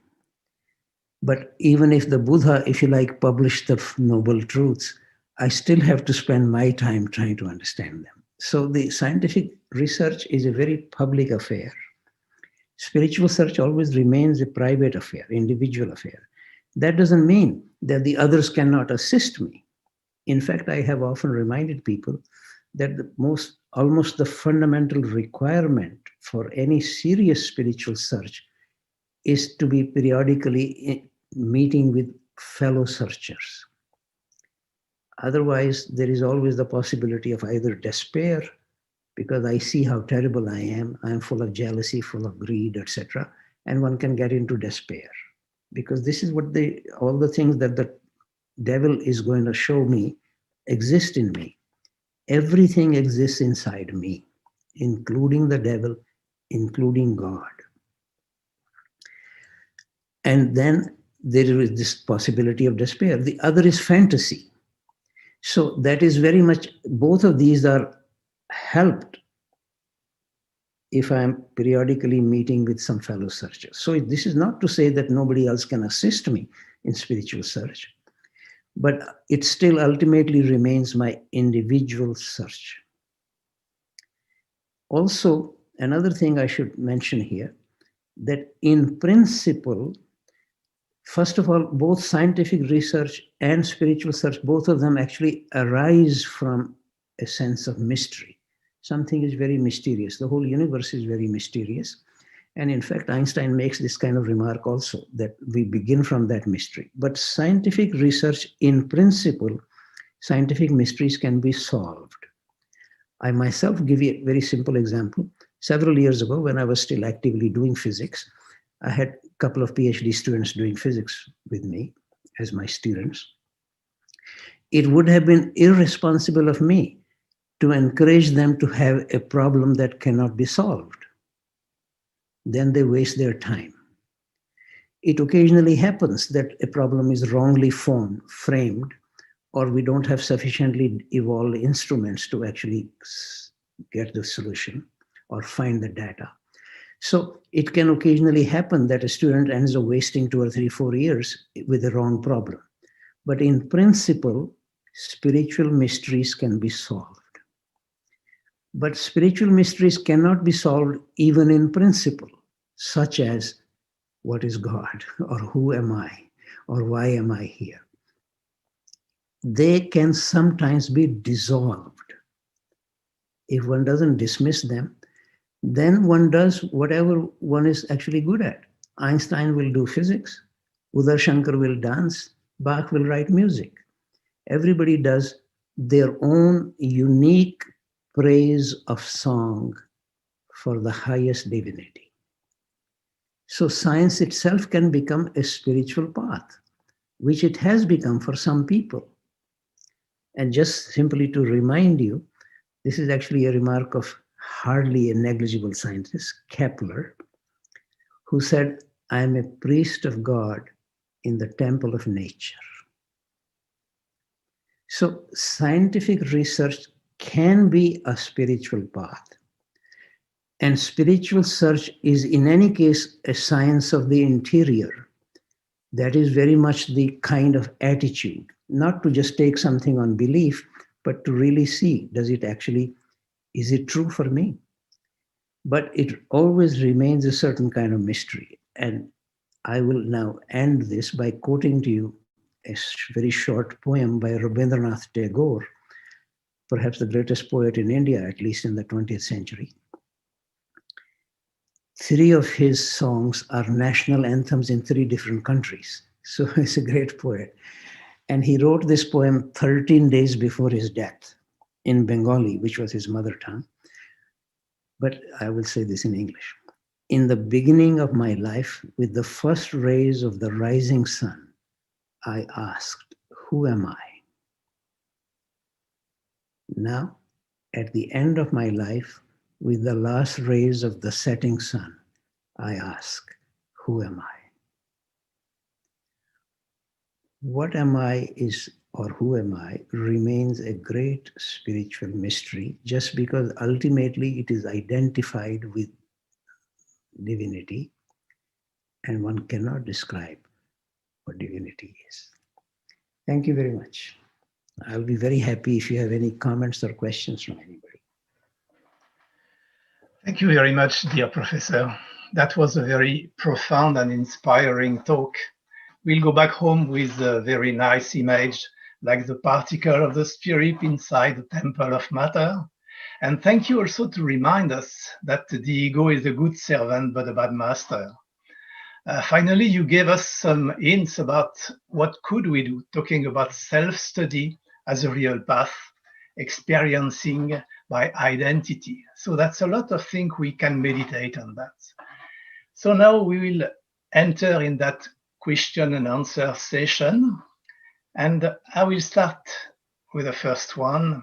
But even if the Buddha, if you like, published the Noble Truths, I still have to spend my time trying to understand them. So the scientific research is a very public affair. Spiritual search always remains a private affair, individual affair. That doesn't mean that the others cannot assist me. In fact, I have often reminded people that almost the fundamental requirement for any serious spiritual search is to be periodically meeting with fellow searchers. Otherwise, there is always the possibility of either despair, because I see how terrible I am full of jealousy, full of greed, etc., and one can get into despair. Because this is what all the things that the devil is going to show me exist in me. Everything exists inside me, including the devil, including God. And then there is this possibility of despair. The other is fantasy. So that is very much, both of these are helped if I'm periodically meeting with some fellow searchers. So this is not to say that nobody else can assist me in spiritual search, but it still ultimately remains my individual search. Also, another thing I should mention here, that in principle, first of all, both scientific research and spiritual search, both of them actually arise from a sense of mystery. Something is very mysterious. The whole universe is very mysterious. And in fact, Einstein makes this kind of remark also, that we begin from that mystery. But scientific research, in principle, scientific mysteries can be solved. I myself give you a very simple example. Several years ago, when I was still actively doing physics, I had a couple of PhD students doing physics with me as my students. It would have been irresponsible of me to encourage them to have a problem that cannot be solved. Then they waste their time. It occasionally happens that a problem is wrongly framed, or we don't have sufficiently evolved instruments to actually get the solution or find the data. So it can occasionally happen that a student ends up wasting 2 or 3, 4 years with the wrong problem. But in principle, spiritual mysteries can be solved. But spiritual mysteries cannot be solved even in principle, such as what is God, or who am I, or why am I here? They can sometimes be dissolved. If one doesn't dismiss them, then one does whatever one is actually good at. Einstein will do physics, Uday Shankar will dance, Bach will write music. Everybody does their own unique praise of song for the highest divinity. So science itself can become a spiritual path, which it has become for some people. And just simply to remind you, this is actually a remark of hardly a negligible scientist, Kepler, who said, I am a priest of God in the temple of nature. So scientific research can be a spiritual path. And spiritual search is in any case a science of the interior. That is very much the kind of attitude, not to just take something on belief, but to really see, is it true for me? But it always remains a certain kind of mystery. And I will now end this by quoting to you a very short poem by Rabindranath Tagore, perhaps the greatest poet in India, at least in the 20th century. 3 of his songs are national anthems in 3 different countries. So he's a great poet. And he wrote this poem 13 days before his death in Bengali, which was his mother tongue. But I will say this in English. In the beginning of my life, with the first rays of the rising sun, I asked, who am I? Now, at the end of my life, with the last rays of the setting sun, I ask, who am I? What am I is, or who am I, remains a great spiritual mystery, just because ultimately it is identified with divinity, and one cannot describe what divinity is. Thank you very much. I'll be very happy if you have any comments or questions from anybody. Thank you very much, dear Professor. That was a very profound and inspiring talk. We'll go back home with a very nice image, like the particle of the spirit inside the temple of matter. And thank you also to remind us that the ego is a good servant, but a bad master. Finally, you gave us some hints about what could we do, talking about self-study as a real path, experiencing by identity. So that's a lot of things we can meditate on that. So now we will enter in that question and answer session. And I will start with the first one.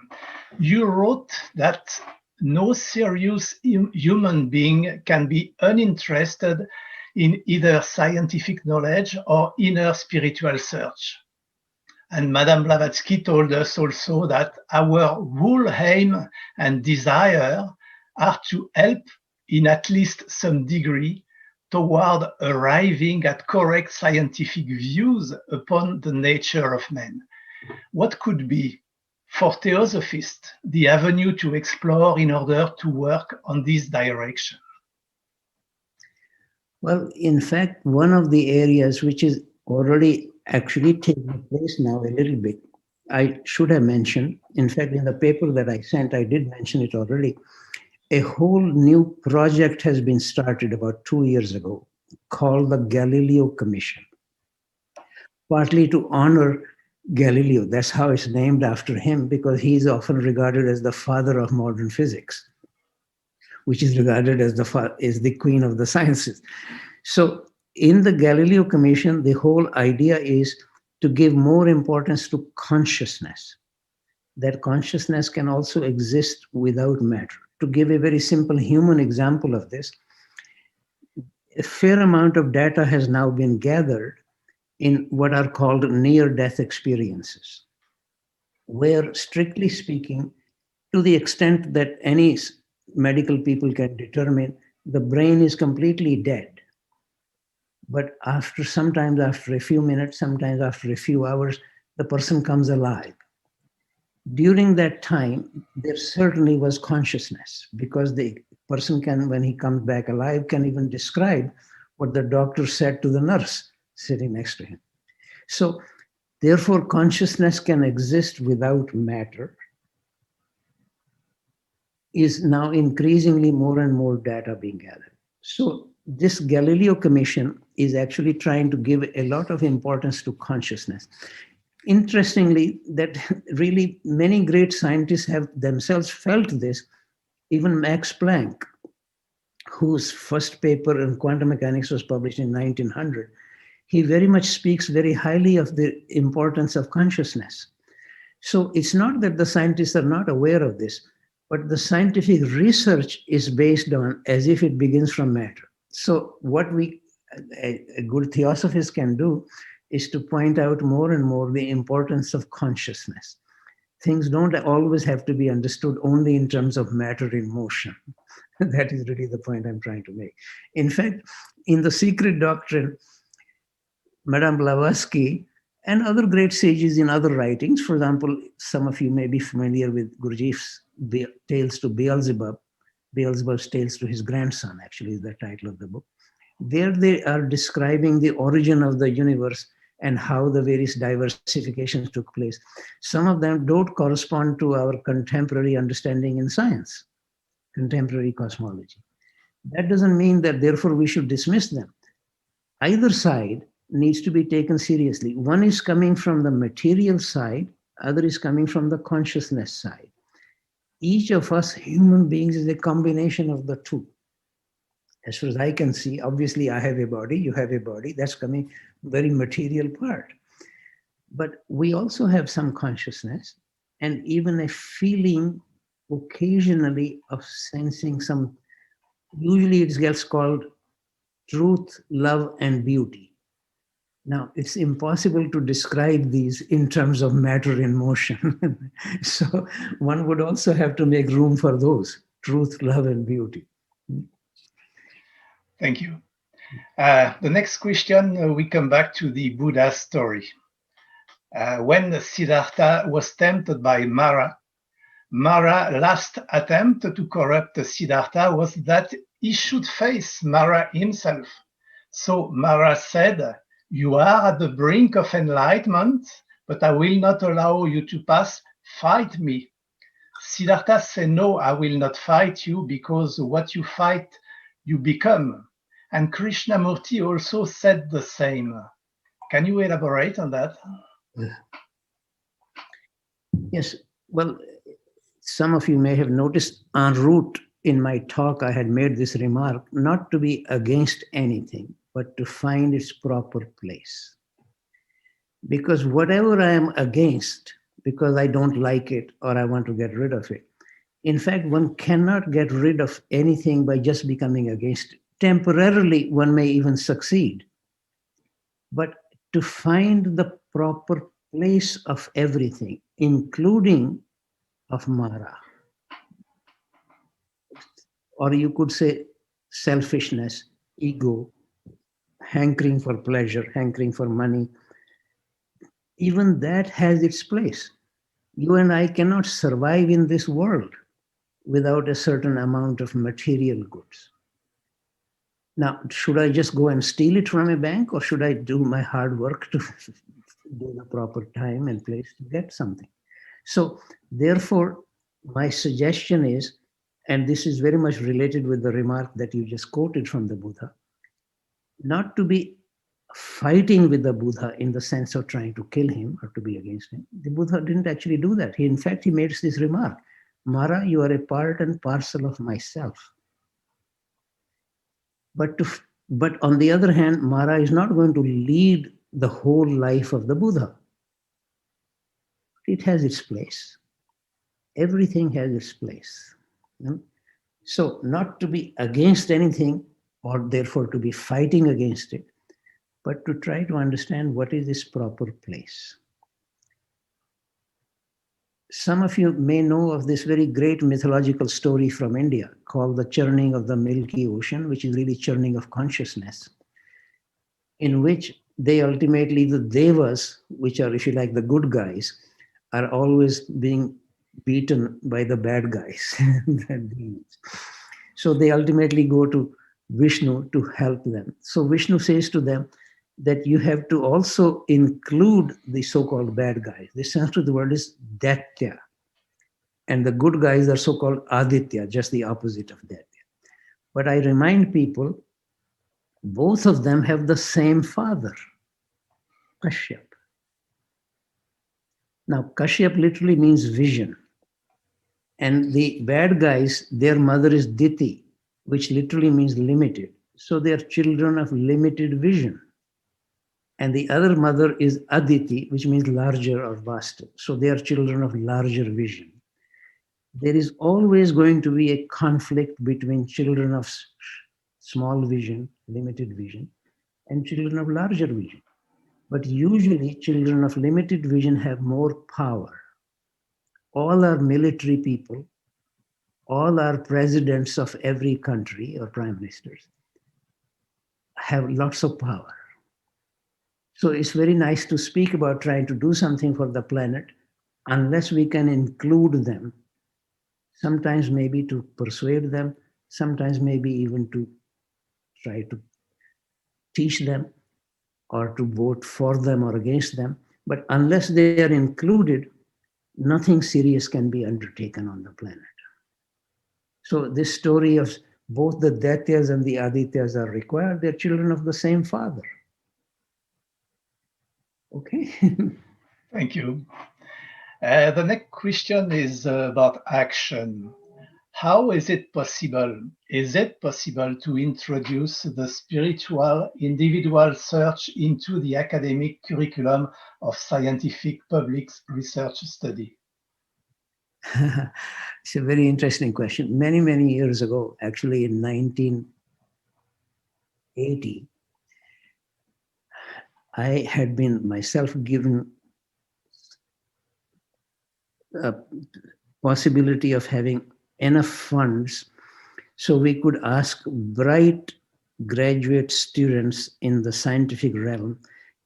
You wrote that no serious human being can be uninterested in either scientific knowledge or inner spiritual search. And Madame Blavatsky told us also that our whole aim and desire are to help in at least some degree toward arriving at correct scientific views upon the nature of man. What could be, for theosophists, the avenue to explore in order to work on this direction? Well, in fact, one of the areas which is already actually taking place now a little bit, I should have mentioned, in fact, in the paper that I sent, I did mention it already. a whole new project has been started about 2 years ago called the Galileo Commission, partly to honor Galileo. That's how it's named after him, because he's often regarded as the father of modern physics, which is regarded as the queen of the sciences. So in the Galileo Commission, the whole idea is to give more importance to consciousness, that consciousness can also exist without matter. To give a very simple human example of this, a fair amount of data has now been gathered in what are called near-death experiences, where, strictly speaking, to the extent that any medical people can determine, the brain is completely dead. But sometimes after a few minutes, sometimes after a few hours, the person comes alive. During that time, there certainly was consciousness, because the person can, when he comes back alive, can even describe what the doctor said to the nurse sitting next to him. So therefore, consciousness can exist without matter. Is now increasingly more and more data being gathered. So this Galileo Commission is actually trying to give a lot of importance to consciousness. Interestingly, that really many great scientists have themselves felt this. Even Max Planck, whose first paper in quantum mechanics was published in 1900, he very much speaks very highly of the importance of consciousness. So it's not that the scientists are not aware of this, but the scientific research is based on as if it begins from matter. So what a good theosophist can do is to point out more and more the importance of consciousness. Things don't always have to be understood only in terms of matter in motion. That is really the point I'm trying to make. In fact, in The Secret Doctrine, Madame Blavatsky and other great sages in other writings, for example, some of you may be familiar with Gurdjieff's Tales to Beelzebub, Beelzebub's Tales to his grandson, actually, is the title of the book. There they are describing the origin of the universe and how the various diversifications took place. Some of them don't correspond to our contemporary understanding in science, contemporary cosmology. That doesn't mean that therefore we should dismiss them. Either side needs to be taken seriously. One is coming from the material side, other is coming from the consciousness side. Each of us human beings is a combination of the two. As far as I can see, obviously I have a body, you have a body, that's coming very material part. But we also have some consciousness and even a feeling occasionally of sensing some, usually it gets called truth, love, and beauty. Now, it's impossible to describe these in terms of matter in motion. So one would also have to make room for those, truth, love, and beauty. Thank you. The next question, we come back to the Buddha story. When Siddhartha was tempted by Mara, Mara's last attempt to corrupt Siddhartha was that he should face Mara himself. So Mara said, "You are at the brink of enlightenment, but I will not allow you to pass. Fight me." Siddhartha said, "No, I will not fight you, because what you fight, you become." And Krishnamurti also said the same. Can you elaborate on that? Yes, well, some of you may have noticed en route in my talk, I had made this remark, not to be against anything, but to find its proper place. Because whatever I am against, because I don't like it or I want to get rid of it, in fact, one cannot get rid of anything by just becoming against it. Temporarily, one may even succeed. But to find the proper place of everything, including of Mara, or you could say selfishness, ego, hankering for pleasure, hankering for money, even that has its place. You and I cannot survive in this world without a certain amount of material goods. Now, should I just go and steal it from a bank, or should I do my hard work to do the proper time and place to get something? So therefore, my suggestion is, and this is very much related with the remark that you just quoted from the Buddha, not to be fighting with the Buddha in the sense of trying to kill him or to be against him. The Buddha didn't actually do that. In fact, he made this remark, Mara, you are a part and parcel of myself. But on the other hand, Mara is not going to lead the whole life of the Buddha. It has its place. Everything has its place. So not to be against anything or therefore to be fighting against it, but to try to understand what is its proper place. Some of you may know of this very great mythological story from India called the churning of the Milky Ocean, which is really churning of consciousness, in which they ultimately, the devas, which are, if you like, the good guys, are always being beaten by the bad guys. So they ultimately go to Vishnu to help them. So Vishnu says to them that you have to also include the so-called bad guys. The Sanskrit word is Daitya. And the good guys are so-called Aditya, just the opposite of Daitya. But I remind people, both of them have the same father, Kashyap. Now, Kashyap literally means vision. And the bad guys, their mother is Diti, which literally means limited. So they are children of limited vision. And the other mother is Aditi, which means larger or vaster. So they are children of larger vision. There is always going to be a conflict between children of small vision, limited vision, and children of larger vision. But usually children of limited vision have more power. All are military people. All are presidents of every country or prime ministers, have lots of power. So it's very nice to speak about trying to do something for the planet unless we can include them, sometimes maybe to persuade them, sometimes maybe even to try to teach them or to vote for them or against them. But unless they are included, nothing serious can be undertaken on the planet. So this story of both the Daityas and the Adityas are required. They're children of the same father. Okay. Thank you. The next question is about action. How is it possible? Is it possible to introduce the spiritual individual search into the academic curriculum of scientific public research study? It's a very interesting question. Many, many years ago, actually in 1980, I had been myself given a possibility of having enough funds so we could ask bright graduate students in the scientific realm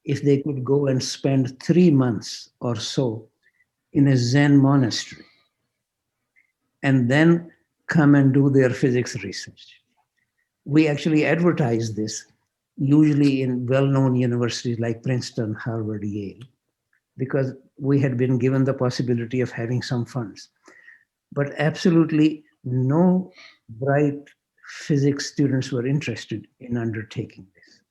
if they could go and spend 3 months or so in a Zen monastery and then come and do their physics research. We actually advertise this, usually in well-known universities like Princeton, Harvard, Yale, because we had been given the possibility of having some funds. But absolutely no bright physics students were interested in undertaking this.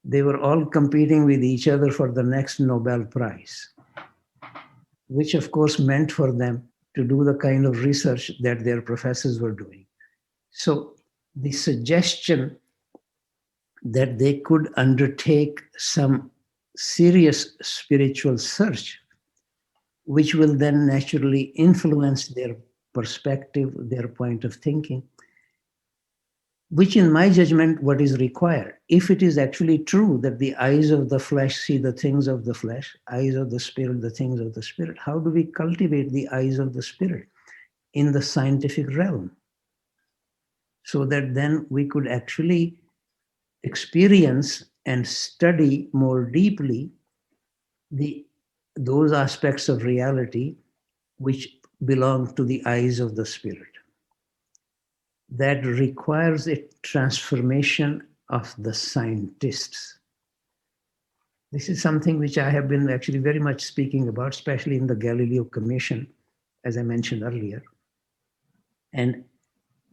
They were all competing with each other for the next Nobel Prize, which of course meant for them to do the kind of research that their professors were doing. So the suggestion that they could undertake some serious spiritual search, which will then naturally influence their perspective, their point of thinking, which in my judgment, what is required. If it is actually true that the eyes of the flesh see the things of the flesh, eyes of the spirit, the things of the spirit, how do we cultivate the eyes of the spirit in the scientific realm? So that then we could actually experience and study more deeply those aspects of reality which belong to the eyes of the spirit. That requires a transformation of the scientists. This is something which I have been actually very much speaking about, especially in the Galileo Commission, as I mentioned earlier. And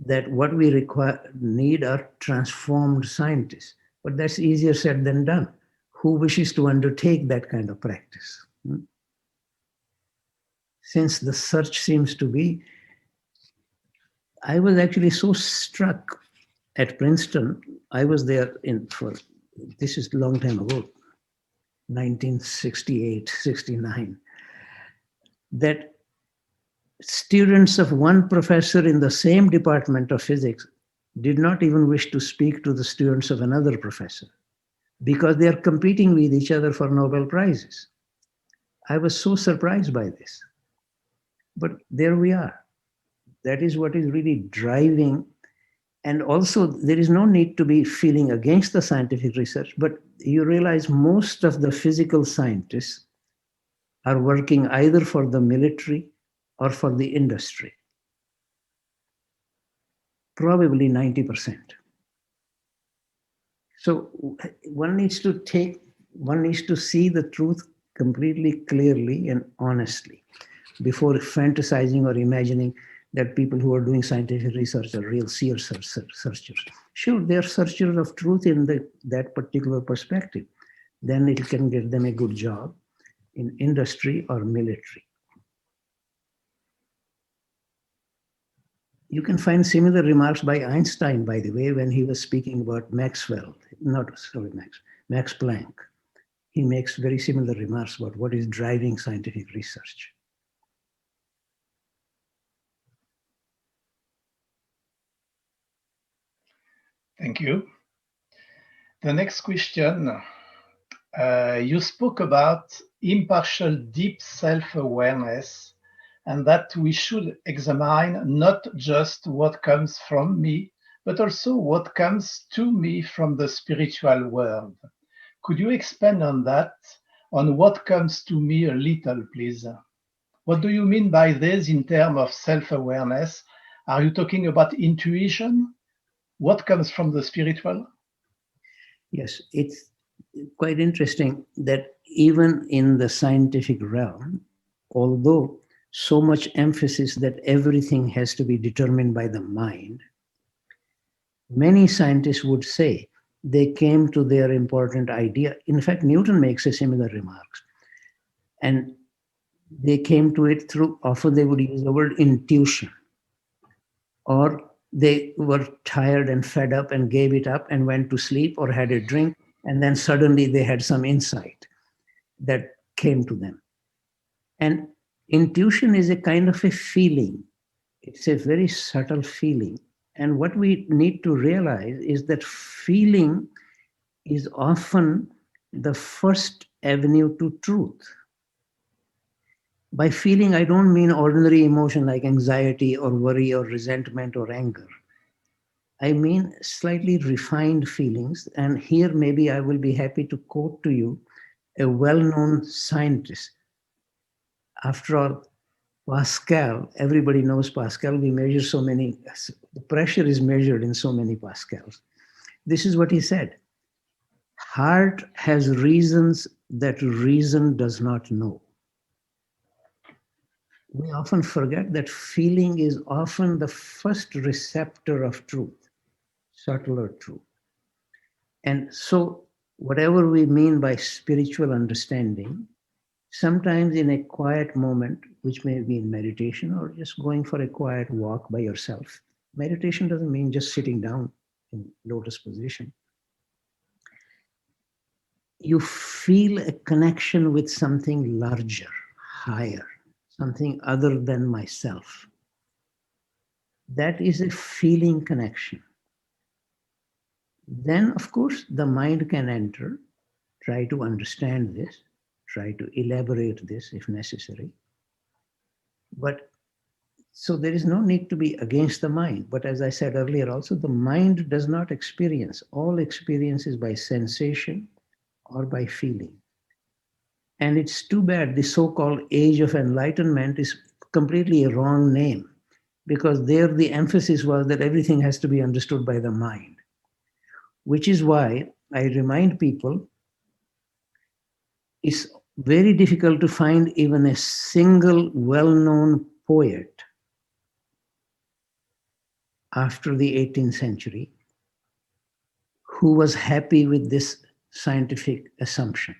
that what we need are transformed scientists. But that's easier said than done. Who wishes to undertake that kind of practice? Since the search seems to be, I was actually so struck at Princeton. I was there this is a long time ago, 1968, 69, that students of one professor in the same department of physics did not even wish to speak to the students of another professor because they are competing with each other for Nobel Prizes. I was so surprised by this. But there we are. That is what is really driving. And also, there is no need to be feeling against the scientific research, but you realize most of the physical scientists are working either for the military or for the industry. Probably 90%. So one needs to see the truth completely clearly and honestly before fantasizing or imagining that people who are doing scientific research are real searchers. Sure, they are searchers of truth in that particular perspective. Then it can get them a good job in industry or military. You can find similar remarks by Einstein, by the way, when he was speaking about Max Planck. He makes very similar remarks about what is driving scientific research. Thank you. The next question, you spoke about impartial deep self-awareness and that we should examine not just what comes from me, but also what comes to me from the spiritual world. Could you expand on that, on what comes to me a little, please? What do you mean by this in terms of self-awareness? Are you talking about intuition? What comes from the spiritual? Yes, it's quite interesting that even in the scientific realm, although so much emphasis that everything has to be determined by the mind, many scientists would say they came to their important idea. In fact, Newton makes a similar remarks. And they came to it through, often they would use the word intuition, or they were tired and fed up and gave it up and went to sleep or had a drink, and then suddenly they had some insight that came to them. And intuition is a kind of a feeling. It's a very subtle feeling. And what we need to realize is that feeling is often the first avenue to truth. By feeling, I don't mean ordinary emotion like anxiety or worry or resentment or anger. I mean slightly refined feelings. And here, maybe I will be happy to quote to you a well-known scientist. After all, Pascal, everybody knows Pascal. We measure so many, the pressure is measured in so many Pascals. This is what he said. Heart has reasons that reason does not know. We often forget that feeling is often the first receptor of truth, subtler truth. And so, whatever we mean by spiritual understanding, sometimes in a quiet moment, which may be in meditation or just going for a quiet walk by yourself. Meditation doesn't mean just sitting down in lotus position. You feel a connection with something larger, higher, something other than myself. That is a feeling connection. Then, of course, the mind can enter, try to understand this, try to elaborate this if necessary. But so there is no need to be against the mind. But as I said earlier, also the mind does not experience. All experience is by sensation or by feeling. And it's too bad the so-called age of enlightenment is completely a wrong name, because there the emphasis was that everything has to be understood by the mind. Which is why I remind people it's very difficult to find even a single well-known poet after the 18th century who was happy with this scientific assumption.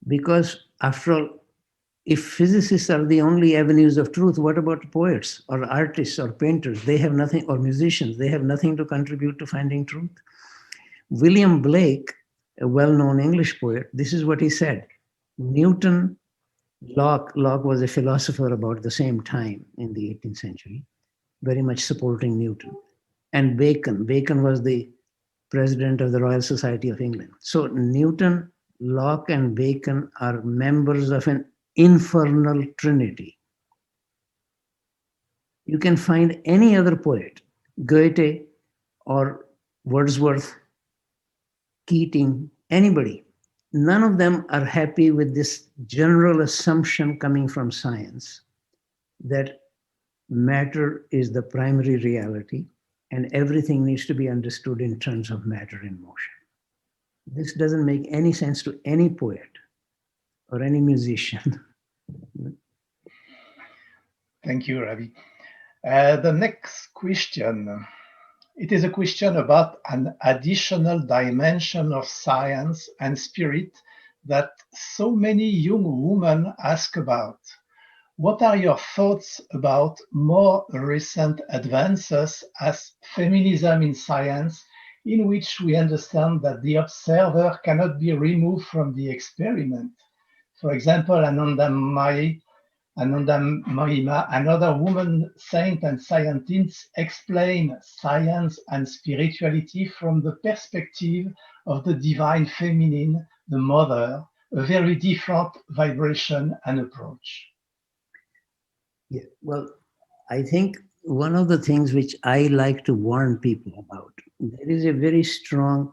Because after all, if physicists are the only avenues of truth, what about poets or artists or painters? They have nothing, or musicians, they have nothing to contribute to finding truth. William Blake, a well-known English poet, this is what he said. Newton, Locke was a philosopher about the same time in the 18th century, very much supporting Newton. And Bacon was the president of the Royal Society of England. So Newton, Locke, and Bacon are members of an infernal trinity. You can find any other poet, Goethe or Wordsworth, Keating, anybody. None of them are happy with this general assumption coming from science that matter is the primary reality and everything needs to be understood in terms of matter in motion. This doesn't make any sense to any poet or any musician. Thank you, Ravi. The next question. It is a question about an additional dimension of science and spirit that so many young women ask about. What are your thoughts about more recent advances as feminism in science, in which we understand that the observer cannot be removed from the experiment? For example, Ananda Mahima, another woman saint and scientist, explain science and spirituality from the perspective of the divine feminine, the mother, a very different vibration and approach. Yeah, well, I think one of the things which I like to warn people about, there is a very strong,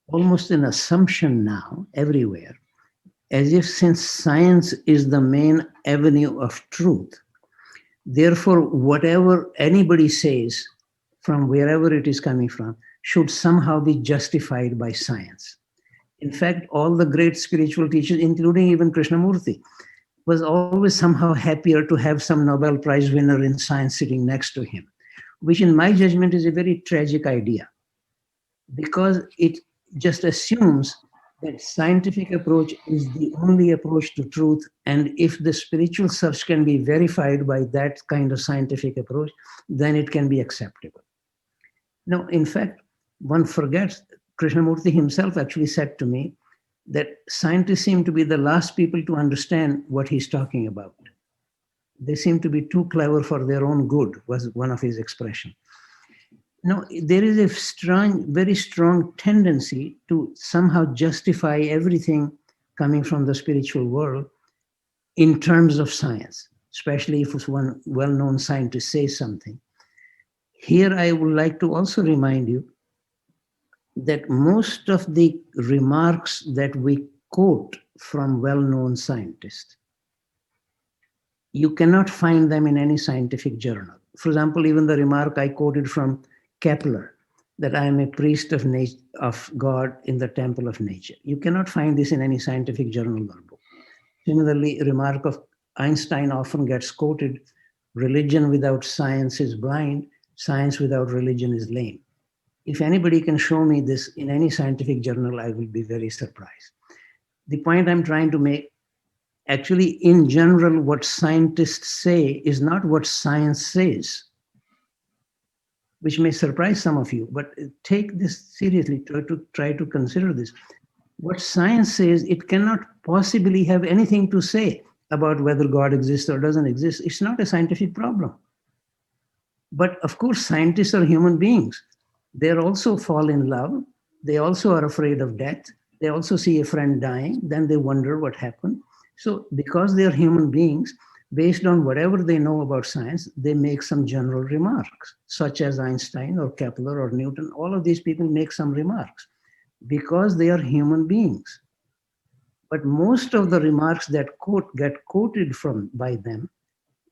almost an assumption now everywhere, as if since science is the main avenue of truth, therefore whatever anybody says from wherever it is coming from should somehow be justified by science. In fact, all the great spiritual teachers, including even Krishnamurti, was always somehow happier to have some Nobel Prize winner in science sitting next to him, which in my judgment is a very tragic idea, because it just assumes that scientific approach is the only approach to truth, and if the spiritual search can be verified by that kind of scientific approach, then it can be acceptable. Now, in fact, one forgets, Krishnamurti himself actually said to me that scientists seem to be the last people to understand what he's talking about. They seem to be too clever for their own good, was one of his expressions. Now, there is a very strong tendency to somehow justify everything coming from the spiritual world in terms of science, especially if one well-known scientist says something. Here, I would like to also remind you that most of the remarks that we quote from well-known scientists, you cannot find them in any scientific journal. For example, even the remark I quoted from Kepler, that I am a priest of God in the temple of nature. You cannot find this in any scientific journal or book. Similarly, a remark of Einstein often gets quoted, religion without science is blind, science without religion is lame. If anybody can show me this in any scientific journal, I will be very surprised. The point I'm trying to make, actually, in general, what scientists say is not what science says, which may surprise some of you, but take this seriously, try to consider this. What science says, it cannot possibly have anything to say about whether God exists or doesn't exist. It's not a scientific problem. But of course, scientists are human beings. They also fall in love. They also are afraid of death. They also see a friend dying. Then they wonder what happened. So because they are human beings, based on whatever they know about science, they make some general remarks, such as Einstein or Kepler or Newton. All of these people make some remarks because they are human beings. But most of the remarks that get quoted by them,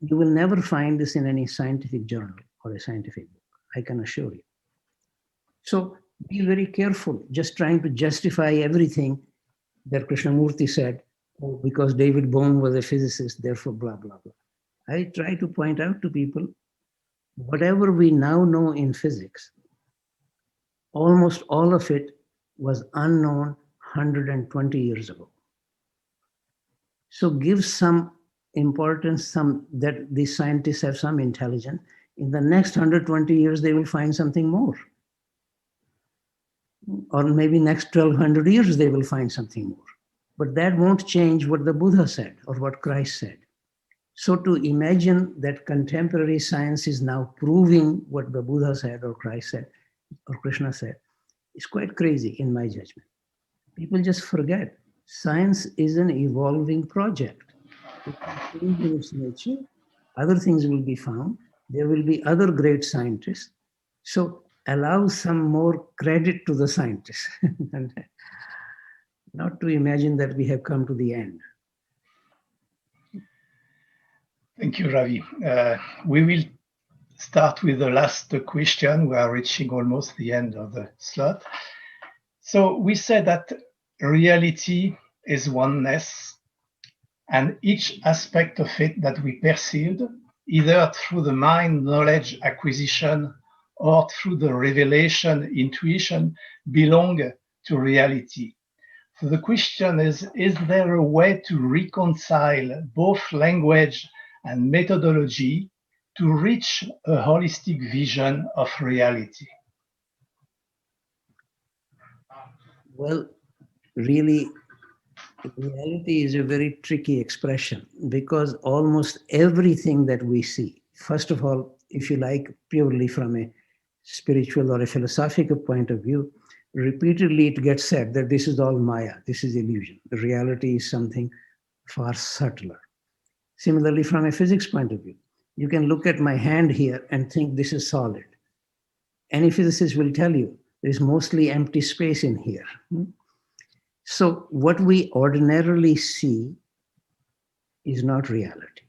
you will never find this in any scientific journal or a scientific book, I can assure you. So be very careful, just trying to justify everything that Krishnamurti said, oh, because David Bohm was a physicist, therefore blah, blah, blah. I try to point out to people Whatever we now know in physics, almost all of it was unknown 120 years ago. So give some importance, some that these scientists have some intelligence. In the next 120 years, they will find something more. Or maybe next 1200 years, they will find something more. But that won't change what the Buddha said or what Christ said. So to imagine that contemporary science is now proving what the Buddha said or Christ said or Krishna said is quite crazy in my judgment. People just forget science is an evolving project. It will change in its nature. Other things will be found. There will be other great scientists. So allow some more credit to the scientists and not to imagine that we have come to the end. Thank you, Ravi. We will start with the last question. We are reaching almost the end of the slot. So we said that reality is oneness, and each aspect of it that we perceived, either through the mind knowledge acquisition or through the revelation intuition, belong to reality. So the question is there a way to reconcile both language and methodology to reach a holistic vision of reality? Well, really, reality is a very tricky expression because almost everything that we see, first of all, if you like, purely from a spiritual or a philosophical point of view, repeatedly it gets said that this is all Maya, this is illusion. The reality is something far subtler. Similarly, from a physics point of view, you can look at my hand here and think this is solid. Any physicist will tell you there's mostly empty space in here. So what we ordinarily see is not reality.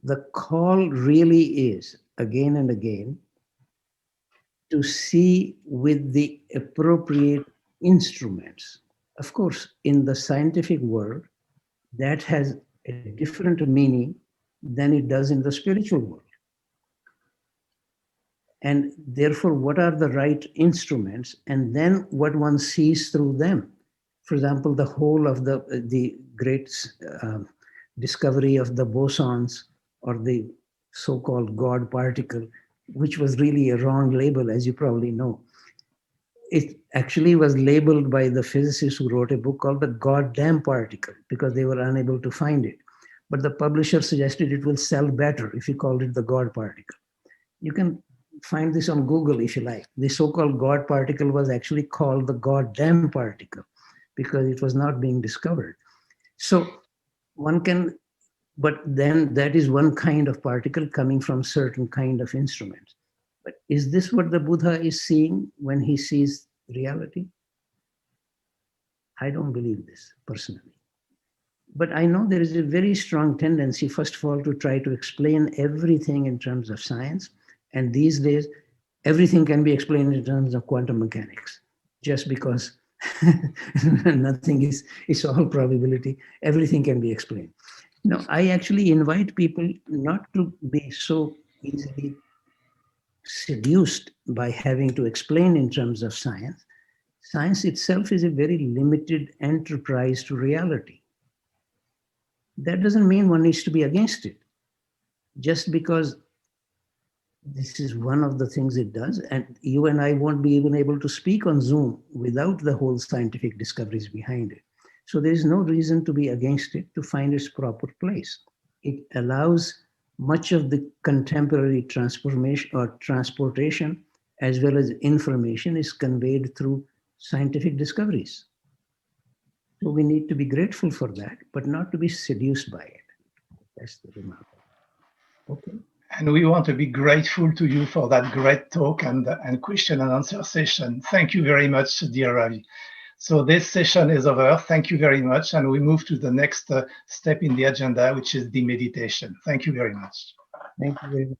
The call really is, again and again, to see with the appropriate instruments. Of course, in the scientific world, that has a different meaning than it does in the spiritual world. And therefore, what are the right instruments? And then what one sees through them. For example, the whole of the great discovery of the bosons or the so-called God particle, which was really a wrong label, as you probably know. It actually was labeled by the physicists who wrote a book called the goddamn particle because they were unable to find it. But the publisher suggested it will sell better if you called it the God particle. You can find this on Google if you like. The so-called God particle was actually called the goddamn particle because it was not being discovered. So one can, but then that is one kind of particle coming from certain kind of instruments. But is this what the Buddha is seeing when he sees reality? I don't believe this personally. But I know there is a very strong tendency, first of all, to try to explain everything in terms of science. And these days, everything can be explained in terms of quantum mechanics, just because nothing is, it's all probability, everything can be explained. No, I actually invite people not to be so easily seduced by having to explain in terms of science. Science itself is a very limited enterprise to reality. That doesn't mean one needs to be against it. Just because this is one of the things it does, and you and I won't be even able to speak on Zoom without the whole scientific discoveries behind it. So there is no reason to be against it, to find its proper place. It allows much of the contemporary transformation or transportation as well as information is conveyed through scientific discoveries. So we need to be grateful for that, but not to be seduced by it. That's the remark. Okay. And we want to be grateful to you for that great talk and question and answer session. Thank you very much, dear Ravi. So this session is over. Thank you very much. And we move to the next step in the agenda, which is the meditation. Thank you very much. Thank you very much.